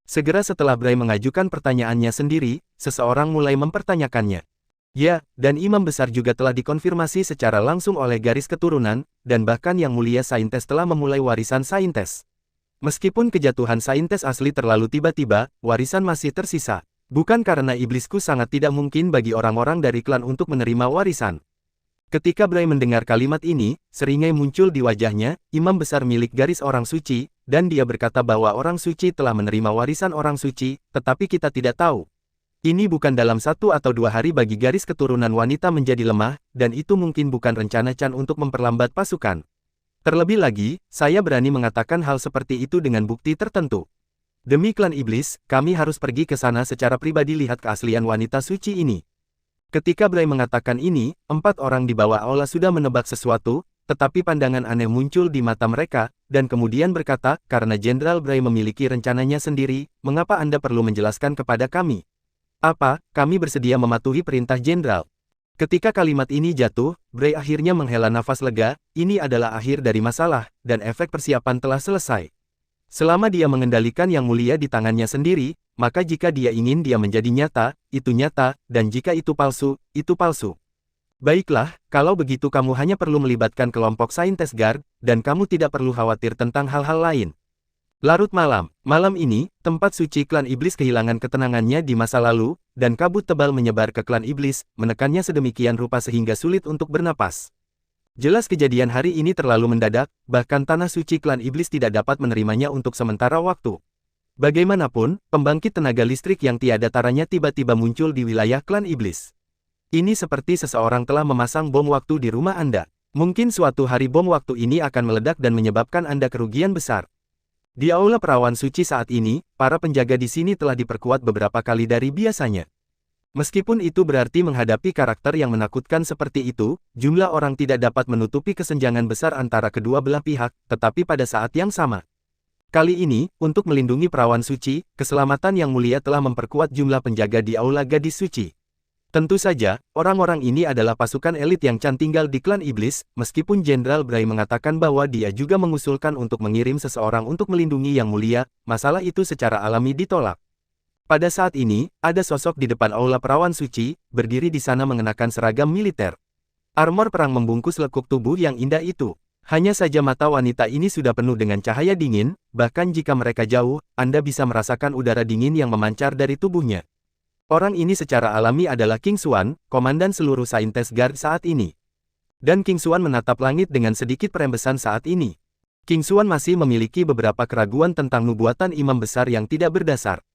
Segera setelah Bray mengajukan pertanyaannya sendiri, seseorang mulai mempertanyakannya. Ya, dan imam besar juga telah dikonfirmasi secara langsung oleh garis keturunan, dan bahkan Yang Mulia Saintes telah memulai warisan Saintes. Meskipun kejatuhan Saintes asli terlalu tiba-tiba, warisan masih tersisa. Bukan karena iblisku sangat tidak mungkin bagi orang-orang dari klan untuk menerima warisan. Ketika Bray mendengar kalimat ini, seringai muncul di wajahnya, imam besar milik garis orang suci, dan dia berkata bahwa orang suci telah menerima warisan orang suci, tetapi kita tidak tahu. Ini bukan dalam 1 atau 2 hari bagi garis keturunan wanita menjadi lemah, dan itu mungkin bukan rencana Chan untuk memperlambat pasukan. Terlebih lagi, saya berani mengatakan hal seperti itu dengan bukti tertentu. Demi klan iblis, kami harus pergi ke sana secara pribadi lihat keaslian wanita suci ini. Ketika Bray mengatakan ini, 4 orang di bawah aula sudah menebak sesuatu, tetapi pandangan aneh muncul di mata mereka, dan kemudian berkata, karena Jenderal Bray memiliki rencananya sendiri, mengapa Anda perlu menjelaskan kepada kami? Apa, kami bersedia mematuhi perintah Jenderal? Ketika kalimat ini jatuh, Bray akhirnya menghela nafas lega, ini adalah akhir dari masalah, dan efek persiapan telah selesai. Selama dia mengendalikan Yang Mulia di tangannya sendiri, maka jika dia ingin dia menjadi nyata, dan jika itu palsu, itu palsu. Baiklah, kalau begitu kamu hanya perlu melibatkan kelompok Saintes Guard, dan kamu tidak perlu khawatir tentang hal-hal lain. Larut malam, malam ini, tempat suci klan iblis kehilangan ketenangannya di masa lalu, dan kabut tebal menyebar ke klan iblis, menekannya sedemikian rupa sehingga sulit untuk bernapas. Jelas kejadian hari ini terlalu mendadak, bahkan tanah suci klan iblis tidak dapat menerimanya untuk sementara waktu. Bagaimanapun, pembangkit tenaga listrik yang tiada taranya tiba-tiba muncul di wilayah klan iblis. Ini seperti seseorang telah memasang bom waktu di rumah Anda. Mungkin suatu hari bom waktu ini akan meledak dan menyebabkan Anda kerugian besar. Di aula perawan suci saat ini, para penjaga di sini telah diperkuat beberapa kali dari biasanya. Meskipun itu berarti menghadapi karakter yang menakutkan seperti itu, jumlah orang tidak dapat menutupi kesenjangan besar antara kedua belah pihak, tetapi pada saat yang sama. Kali ini, untuk melindungi perawan suci, keselamatan Yang Mulia telah memperkuat jumlah penjaga di aula gadis suci. Tentu saja, orang-orang ini adalah pasukan elit yang Chan tinggal di klan iblis, meskipun Jenderal Bray mengatakan bahwa dia juga mengusulkan untuk mengirim seseorang untuk melindungi Yang Mulia, masalah itu secara alami ditolak. Pada saat ini, ada sosok di depan aula perawan suci, berdiri di sana mengenakan seragam militer. Armor perang membungkus lekuk tubuh yang indah itu. Hanya saja mata wanita ini sudah penuh dengan cahaya dingin, bahkan jika mereka jauh, Anda bisa merasakan udara dingin yang memancar dari tubuhnya. Orang ini secara alami adalah King Xuan, komandan seluruh Saintes Guard saat ini. Dan King Xuan menatap langit dengan sedikit perembesan saat ini. King Xuan masih memiliki beberapa keraguan tentang nubuatan imam besar yang tidak berdasar.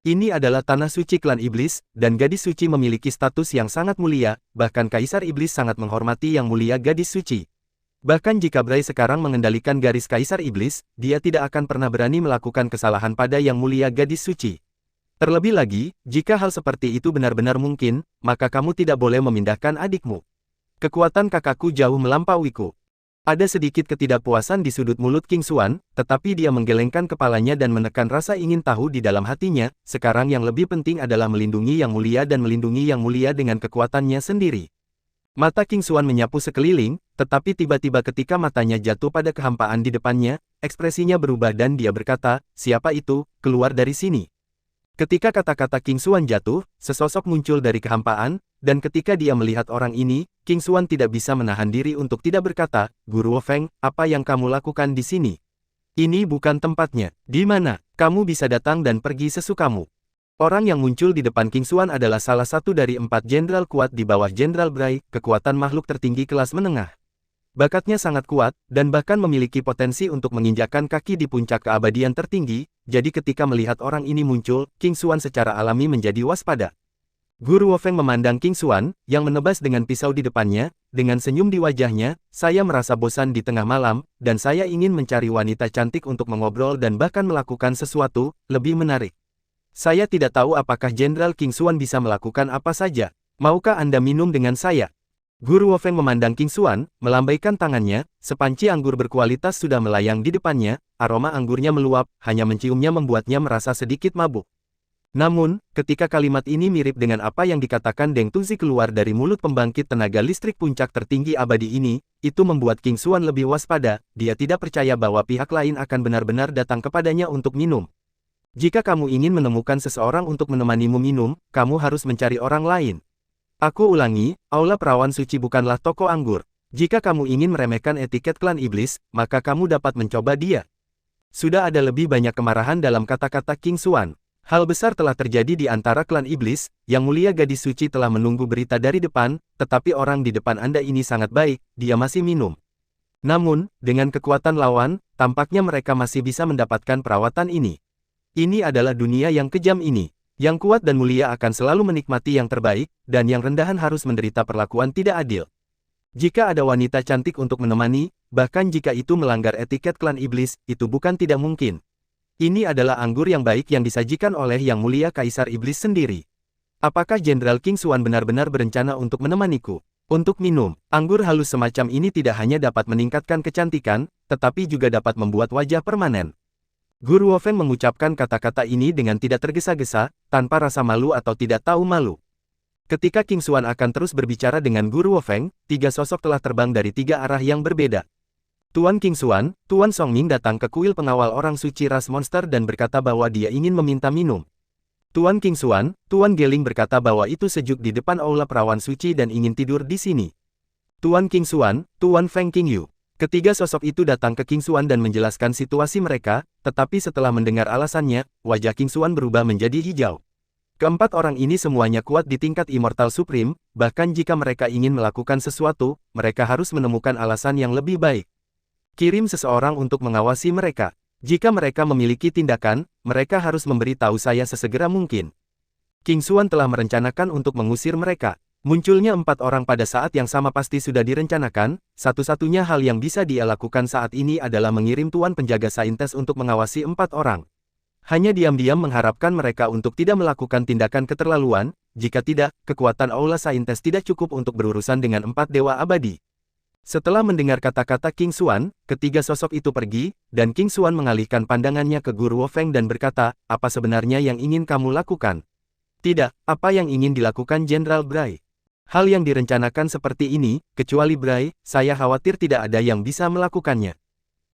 Ini adalah tanah suci klan iblis, dan gadis suci memiliki status yang sangat mulia, bahkan Kaisar Iblis sangat menghormati Yang Mulia gadis suci. Bahkan jika Bray sekarang mengendalikan garis Kaisar Iblis, dia tidak akan pernah berani melakukan kesalahan pada Yang Mulia gadis suci. Terlebih lagi, jika hal seperti itu benar-benar mungkin, maka kamu tidak boleh memindahkan adikmu. Kekuatan kakakku jauh melampauiku. Ada sedikit ketidakpuasan di sudut mulut King Xuan, tetapi dia menggelengkan kepalanya dan menekan rasa ingin tahu di dalam hatinya. Sekarang yang lebih penting adalah melindungi Yang Mulia dan melindungi Yang Mulia dengan kekuatannya sendiri. Mata King Xuan menyapu sekeliling, tetapi tiba-tiba ketika matanya jatuh pada kehampaan di depannya, ekspresinya berubah dan dia berkata, "Siapa itu? Keluar dari sini." Ketika kata-kata King Xuan jatuh, sesosok muncul dari kehampaan, dan ketika dia melihat orang ini, King Xuan tidak bisa menahan diri untuk tidak berkata, "Guru Feng, apa yang kamu lakukan di sini?" Ini bukan tempatnya. Di mana? Kamu bisa datang dan pergi sesukamu. Orang yang muncul di depan King Xuan adalah salah satu dari 4 jenderal kuat di bawah Jenderal Bray, kekuatan makhluk tertinggi kelas menengah. Bakatnya sangat kuat, dan bahkan memiliki potensi untuk menginjakkan kaki di puncak keabadian tertinggi, jadi ketika melihat orang ini muncul, King Xuan secara alami menjadi waspada. Guru Wofeng memandang King Xuan, yang menebas dengan pisau di depannya, dengan senyum di wajahnya, saya merasa bosan di tengah malam, dan saya ingin mencari wanita cantik untuk mengobrol dan bahkan melakukan sesuatu, lebih menarik. Saya tidak tahu apakah Jenderal King Xuan bisa melakukan apa saja. Maukah Anda minum dengan saya? Guru Wofeng memandang King Xuan, melambaikan tangannya, sepanci anggur berkualitas sudah melayang di depannya, aroma anggurnya meluap, hanya menciumnya membuatnya merasa sedikit mabuk. Namun, ketika kalimat ini mirip dengan apa yang dikatakan Deng Tuzi keluar dari mulut pembangkit tenaga listrik puncak tertinggi abadi ini, itu membuat King Xuan lebih waspada, dia tidak percaya bahwa pihak lain akan benar-benar datang kepadanya untuk minum. Jika kamu ingin menemukan seseorang untuk menemanimu minum, kamu harus mencari orang lain. Aku ulangi, Aula Perawan Suci bukanlah toko anggur. Jika kamu ingin meremehkan etiket klan iblis, maka kamu dapat mencoba dia. Sudah ada lebih banyak kemarahan dalam kata-kata King Xuan. Hal besar telah terjadi di antara klan iblis, Yang Mulia Gadis Suci telah menunggu berita dari depan, tetapi orang di depan Anda ini sangat baik, dia masih minum. Namun, dengan kekuatan lawan, tampaknya mereka masih bisa mendapatkan perawatan ini. Ini adalah dunia yang kejam ini. Yang kuat dan mulia akan selalu menikmati yang terbaik, dan yang rendahan harus menderita perlakuan tidak adil. Jika ada wanita cantik untuk menemani, bahkan jika itu melanggar etiket klan iblis, itu bukan tidak mungkin. Ini adalah anggur yang baik yang disajikan oleh Yang Mulia Kaisar Iblis sendiri. Apakah Jenderal King Xuan benar-benar berencana untuk menemaniku? Untuk minum, anggur halus semacam ini tidak hanya dapat meningkatkan kecantikan, tetapi juga dapat membuat wajah permanen. Guru Wofeng mengucapkan kata-kata ini dengan tidak tergesa-gesa, tanpa rasa malu atau tidak tahu malu. Ketika King Xuan akan terus berbicara dengan Guru Wofeng, 3 sosok telah terbang dari 3 arah yang berbeda. Tuan King Xuan, Tuan Songming datang ke kuil pengawal orang suci ras monster dan berkata bahwa dia ingin meminta minum. Tuan King Xuan, Tuan Geling berkata bahwa itu sejuk di depan aula perawan suci dan ingin tidur di sini. Tuan King Xuan, Tuan Feng Qingyu. Ketiga sosok itu datang ke King Xuan dan menjelaskan situasi mereka, tetapi setelah mendengar alasannya, wajah King Xuan berubah menjadi hijau. Keempat orang ini semuanya kuat di tingkat Immortal Supreme, bahkan jika mereka ingin melakukan sesuatu, mereka harus menemukan alasan yang lebih baik. Kirim seseorang untuk mengawasi mereka. Jika mereka memiliki tindakan, mereka harus memberitahu saya sesegera mungkin. King Xuan telah merencanakan untuk mengusir mereka. Munculnya 4 orang pada saat yang sama pasti sudah direncanakan, satu-satunya hal yang bisa dia lakukan saat ini adalah mengirim Tuan Penjaga Saintes untuk mengawasi 4 orang. Hanya diam-diam mengharapkan mereka untuk tidak melakukan tindakan keterlaluan, jika tidak, kekuatan Aula Saintes tidak cukup untuk berurusan dengan 4 dewa abadi. Setelah mendengar kata-kata King Xuan, ketiga sosok itu pergi, dan King Xuan mengalihkan pandangannya ke Guru Wofeng dan berkata, apa sebenarnya yang ingin kamu lakukan? Tidak, apa yang ingin dilakukan Jenderal Bray? Hal yang direncanakan seperti ini, kecuali Bray, saya khawatir tidak ada yang bisa melakukannya.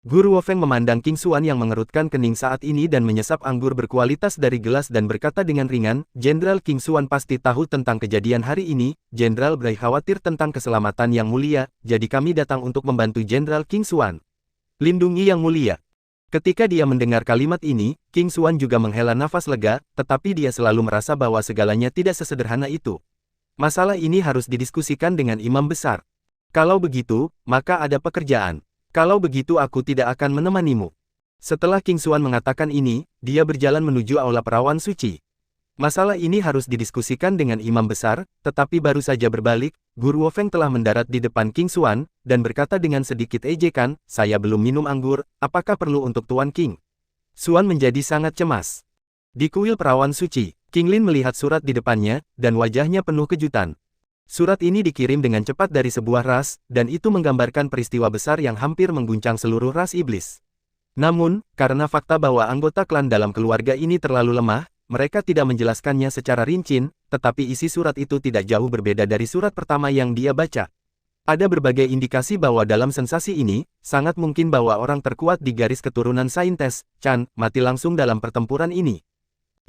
Guru Wofeng memandang King Xuan yang mengerutkan kening saat ini dan menyesap anggur berkualitas dari gelas dan berkata dengan ringan, Jenderal King Xuan pasti tahu tentang kejadian hari ini, Jenderal Bray khawatir tentang keselamatan Yang Mulia, jadi kami datang untuk membantu Jenderal King Xuan. Lindungi Yang Mulia. Ketika dia mendengar kalimat ini, King Xuan juga menghela nafas lega, tetapi dia selalu merasa bahwa segalanya tidak sesederhana itu. Masalah ini harus didiskusikan dengan imam besar. Kalau begitu, maka ada pekerjaan. Kalau begitu aku tidak akan menemanimu. Setelah King Xuan mengatakan ini, dia berjalan menuju aula perawan suci. Masalah ini harus didiskusikan dengan imam besar, tetapi baru saja berbalik, Guru Wofeng telah mendarat di depan King Xuan, dan berkata dengan sedikit ejekan, saya belum minum anggur, apakah perlu untuk Tuan King? Xuan menjadi sangat cemas. Di kuil perawan suci, King Lin melihat surat di depannya, dan wajahnya penuh kejutan. Surat ini dikirim dengan cepat dari sebuah ras, dan itu menggambarkan peristiwa besar yang hampir mengguncang seluruh ras iblis. Namun, karena fakta bahwa anggota klan dalam keluarga ini terlalu lemah, mereka tidak menjelaskannya secara rinci, tetapi isi surat itu tidak jauh berbeda dari surat pertama yang dia baca. Ada berbagai indikasi bahwa dalam sensasi ini, sangat mungkin bahwa orang terkuat di garis keturunan Saintes, Chan, mati langsung dalam pertempuran ini.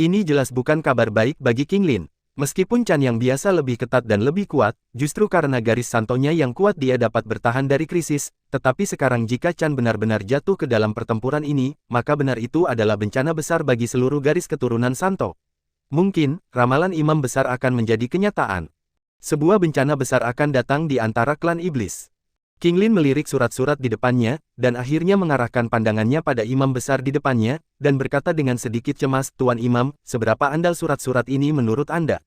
Ini jelas bukan kabar baik bagi King Lin. Meskipun Chan yang biasa lebih ketat dan lebih kuat, justru karena garis santonya yang kuat dia dapat bertahan dari krisis, tetapi sekarang jika Chan benar-benar jatuh ke dalam pertempuran ini, maka benar itu adalah bencana besar bagi seluruh garis keturunan Santo. Mungkin, ramalan imam besar akan menjadi kenyataan. Sebuah bencana besar akan datang di antara klan iblis. Qinglin melirik surat-surat di depannya, dan akhirnya mengarahkan pandangannya pada imam besar di depannya, dan berkata dengan sedikit cemas, Tuan Imam, seberapa andal surat-surat ini menurut Anda?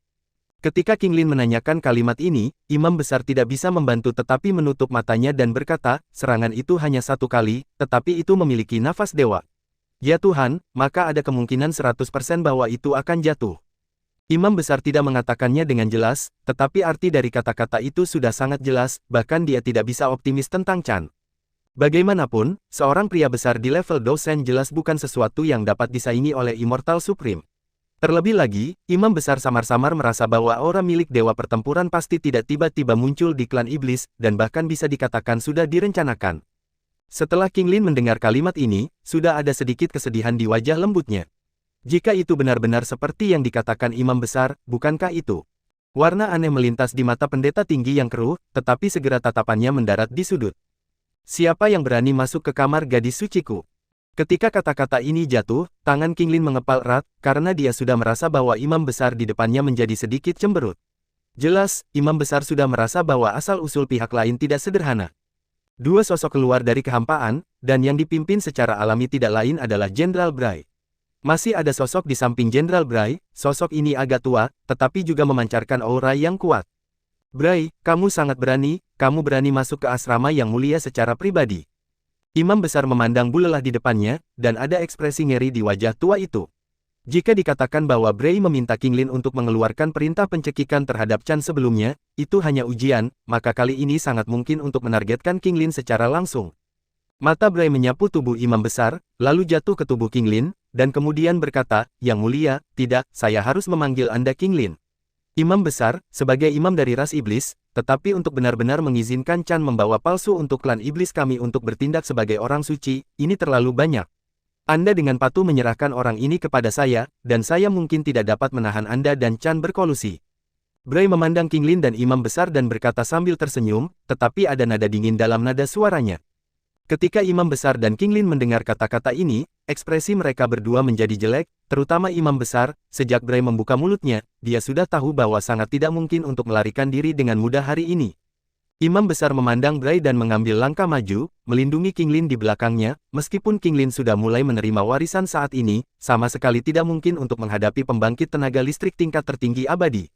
Ketika Qinglin menanyakan kalimat ini, imam besar tidak bisa membantu tetapi menutup matanya dan berkata, serangan itu hanya satu kali, tetapi itu memiliki nafas dewa. Ya Tuhan, maka ada kemungkinan 100% bahwa itu akan jatuh. Imam besar tidak mengatakannya dengan jelas, tetapi arti dari kata-kata itu sudah sangat jelas, bahkan dia tidak bisa optimis tentang Chan. Bagaimanapun, seorang pria besar di level dosen jelas bukan sesuatu yang dapat disaingi oleh Immortal Supreme. Terlebih lagi, imam besar samar-samar merasa bahwa aura milik dewa pertempuran pasti tidak tiba-tiba muncul di klan iblis, dan bahkan bisa dikatakan sudah direncanakan. Setelah Qinglin mendengar kalimat ini, sudah ada sedikit kesedihan di wajah lembutnya. Jika itu benar-benar seperti yang dikatakan imam besar, bukankah itu? Warna aneh melintas di mata pendeta tinggi yang keruh, tetapi segera tatapannya mendarat di sudut. Siapa yang berani masuk ke kamar gadis suciku? Ketika kata-kata ini jatuh, tangan Qinglin mengepal erat, karena dia sudah merasa bahwa imam besar di depannya menjadi sedikit cemberut. Jelas, imam besar sudah merasa bahwa asal-usul pihak lain tidak sederhana. Dua sosok keluar dari kehampaan, dan yang dipimpin secara alami tidak lain adalah Jenderal Bray. Masih ada sosok di samping Jenderal Bray, sosok ini agak tua, tetapi juga memancarkan aura yang kuat. Bray, kamu sangat berani, kamu berani masuk ke asrama yang mulia secara pribadi. Imam besar memandang Bu lelah di depannya, dan ada ekspresi ngeri di wajah tua itu. Jika dikatakan bahwa Bray meminta Qinglin untuk mengeluarkan perintah pencekikan terhadap Chan sebelumnya, itu hanya ujian, maka kali ini sangat mungkin untuk menargetkan Qinglin secara langsung. Mata Bray menyapu tubuh imam besar, lalu jatuh ke tubuh Qinglin, dan kemudian berkata, Yang mulia, tidak, saya harus memanggil Anda Qinglin. Imam besar, sebagai imam dari ras iblis, tetapi untuk benar-benar mengizinkan Chan membawa palsu untuk klan iblis kami untuk bertindak sebagai orang suci, ini terlalu banyak. Anda dengan patuh menyerahkan orang ini kepada saya, dan saya mungkin tidak dapat menahan Anda dan Chan berkolusi. Bray memandang Qinglin dan imam besar dan berkata sambil tersenyum, tetapi ada nada dingin dalam nada suaranya. Ketika imam besar dan Qinglin mendengar kata-kata ini, ekspresi mereka berdua menjadi jelek, terutama imam besar. Sejak Bray membuka mulutnya, dia sudah tahu bahwa sangat tidak mungkin untuk melarikan diri dengan mudah hari ini. Imam besar memandang Bray dan mengambil langkah maju, melindungi Qinglin di belakangnya. Meskipun Qinglin sudah mulai menerima warisan saat ini, sama sekali tidak mungkin untuk menghadapi pembangkit tenaga listrik tingkat tertinggi abadi.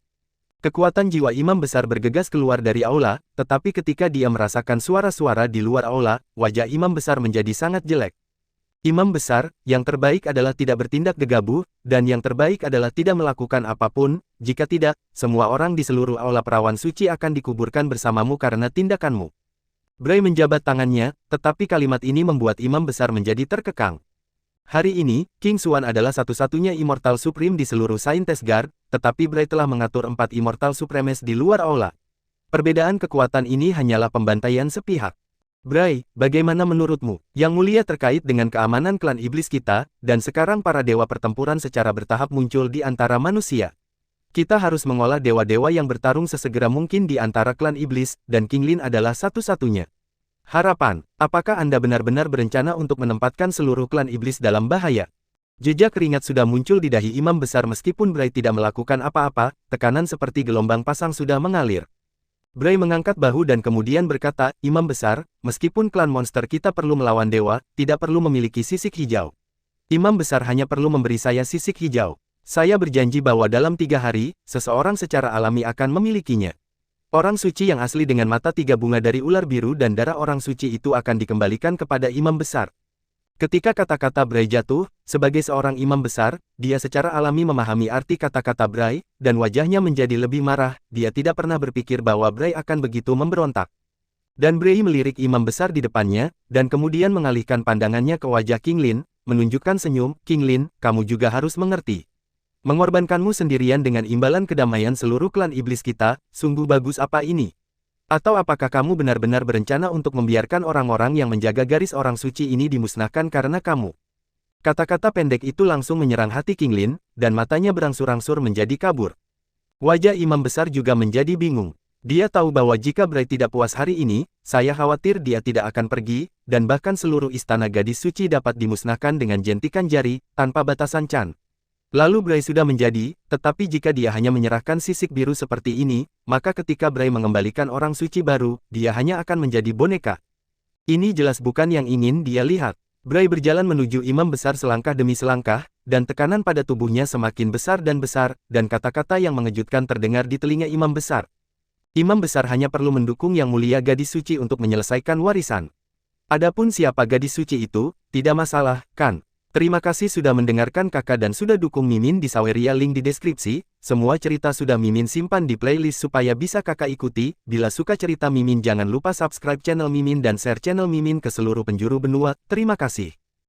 Kekuatan jiwa imam besar bergegas keluar dari aula, tetapi ketika dia merasakan suara-suara di luar aula, wajah imam besar menjadi sangat jelek. Imam besar, yang terbaik adalah tidak bertindak gegabah, dan yang terbaik adalah tidak melakukan apapun. Jika tidak, semua orang di seluruh aula perawan suci akan dikuburkan bersamamu karena tindakanmu. Bray menjabat tangannya, tetapi kalimat ini membuat imam besar menjadi terkekang. Hari ini, King Xuan adalah satu-satunya Immortal Supreme di seluruh Saintes Guard, tetapi Bray telah mengatur 4 Immortal Supremes di luar aula. Perbedaan kekuatan ini hanyalah pembantaian sepihak. Bray, bagaimana menurutmu? Yang mulia terkait dengan keamanan klan iblis kita, dan sekarang para dewa pertempuran secara bertahap muncul di antara manusia. Kita harus mengolah dewa-dewa yang bertarung sesegera mungkin di antara klan iblis, dan Qinglin adalah satu-satunya harapan. Apakah Anda benar-benar berencana untuk menempatkan seluruh klan iblis dalam bahaya? Jejak keringat sudah muncul di dahi imam besar meskipun Bray tidak melakukan apa-apa, tekanan seperti gelombang pasang sudah mengalir. Bray mengangkat bahu dan kemudian berkata, Imam besar, meskipun klan monster kita perlu melawan dewa, tidak perlu memiliki sisik hijau. Imam besar hanya perlu memberi saya sisik hijau. Saya berjanji bahwa dalam 3 hari, seseorang secara alami akan memilikinya. Orang suci yang asli dengan mata 3 bunga dari ular biru dan darah orang suci itu akan dikembalikan kepada imam besar. Ketika kata-kata Bray jatuh, sebagai seorang imam besar, dia secara alami memahami arti kata-kata Bray, dan wajahnya menjadi lebih marah. Dia tidak pernah berpikir bahwa Bray akan begitu memberontak. Dan Bray melirik imam besar di depannya, dan kemudian mengalihkan pandangannya ke wajah Qinglin, menunjukkan senyum. Qinglin, kamu juga harus mengerti. Mengorbankanmu sendirian dengan imbalan kedamaian seluruh klan iblis kita, sungguh bagus apa ini? Atau apakah kamu benar-benar berencana untuk membiarkan orang-orang yang menjaga garis orang suci ini dimusnahkan karena kamu? Kata-kata pendek itu langsung menyerang hati Qinglin, dan matanya berangsur-angsur menjadi kabur. Wajah imam besar juga menjadi bingung. Dia tahu bahwa jika Bray tidak puas hari ini, saya khawatir dia tidak akan pergi, dan bahkan seluruh istana gadis suci dapat dimusnahkan dengan jentikan jari, tanpa batasan Chan. Lalu Bray sudah menjadi, tetapi jika dia hanya menyerahkan sisik biru seperti ini, maka ketika Bray mengembalikan orang suci baru, dia hanya akan menjadi boneka. Ini jelas bukan yang ingin dia lihat. Bray berjalan menuju imam besar selangkah demi selangkah, dan tekanan pada tubuhnya semakin besar, dan kata-kata yang mengejutkan terdengar di telinga imam besar. Imam besar hanya perlu mendukung yang mulia gadis suci untuk menyelesaikan warisan. Adapun siapa gadis suci itu, tidak masalah, kan? Terima kasih sudah mendengarkan kakak dan sudah dukung Mimin di Saweria, link di deskripsi. Semua cerita sudah Mimin simpan di playlist supaya bisa kakak ikuti. Bila suka cerita Mimin jangan lupa subscribe channel Mimin dan share channel Mimin ke seluruh penjuru benua. Terima kasih.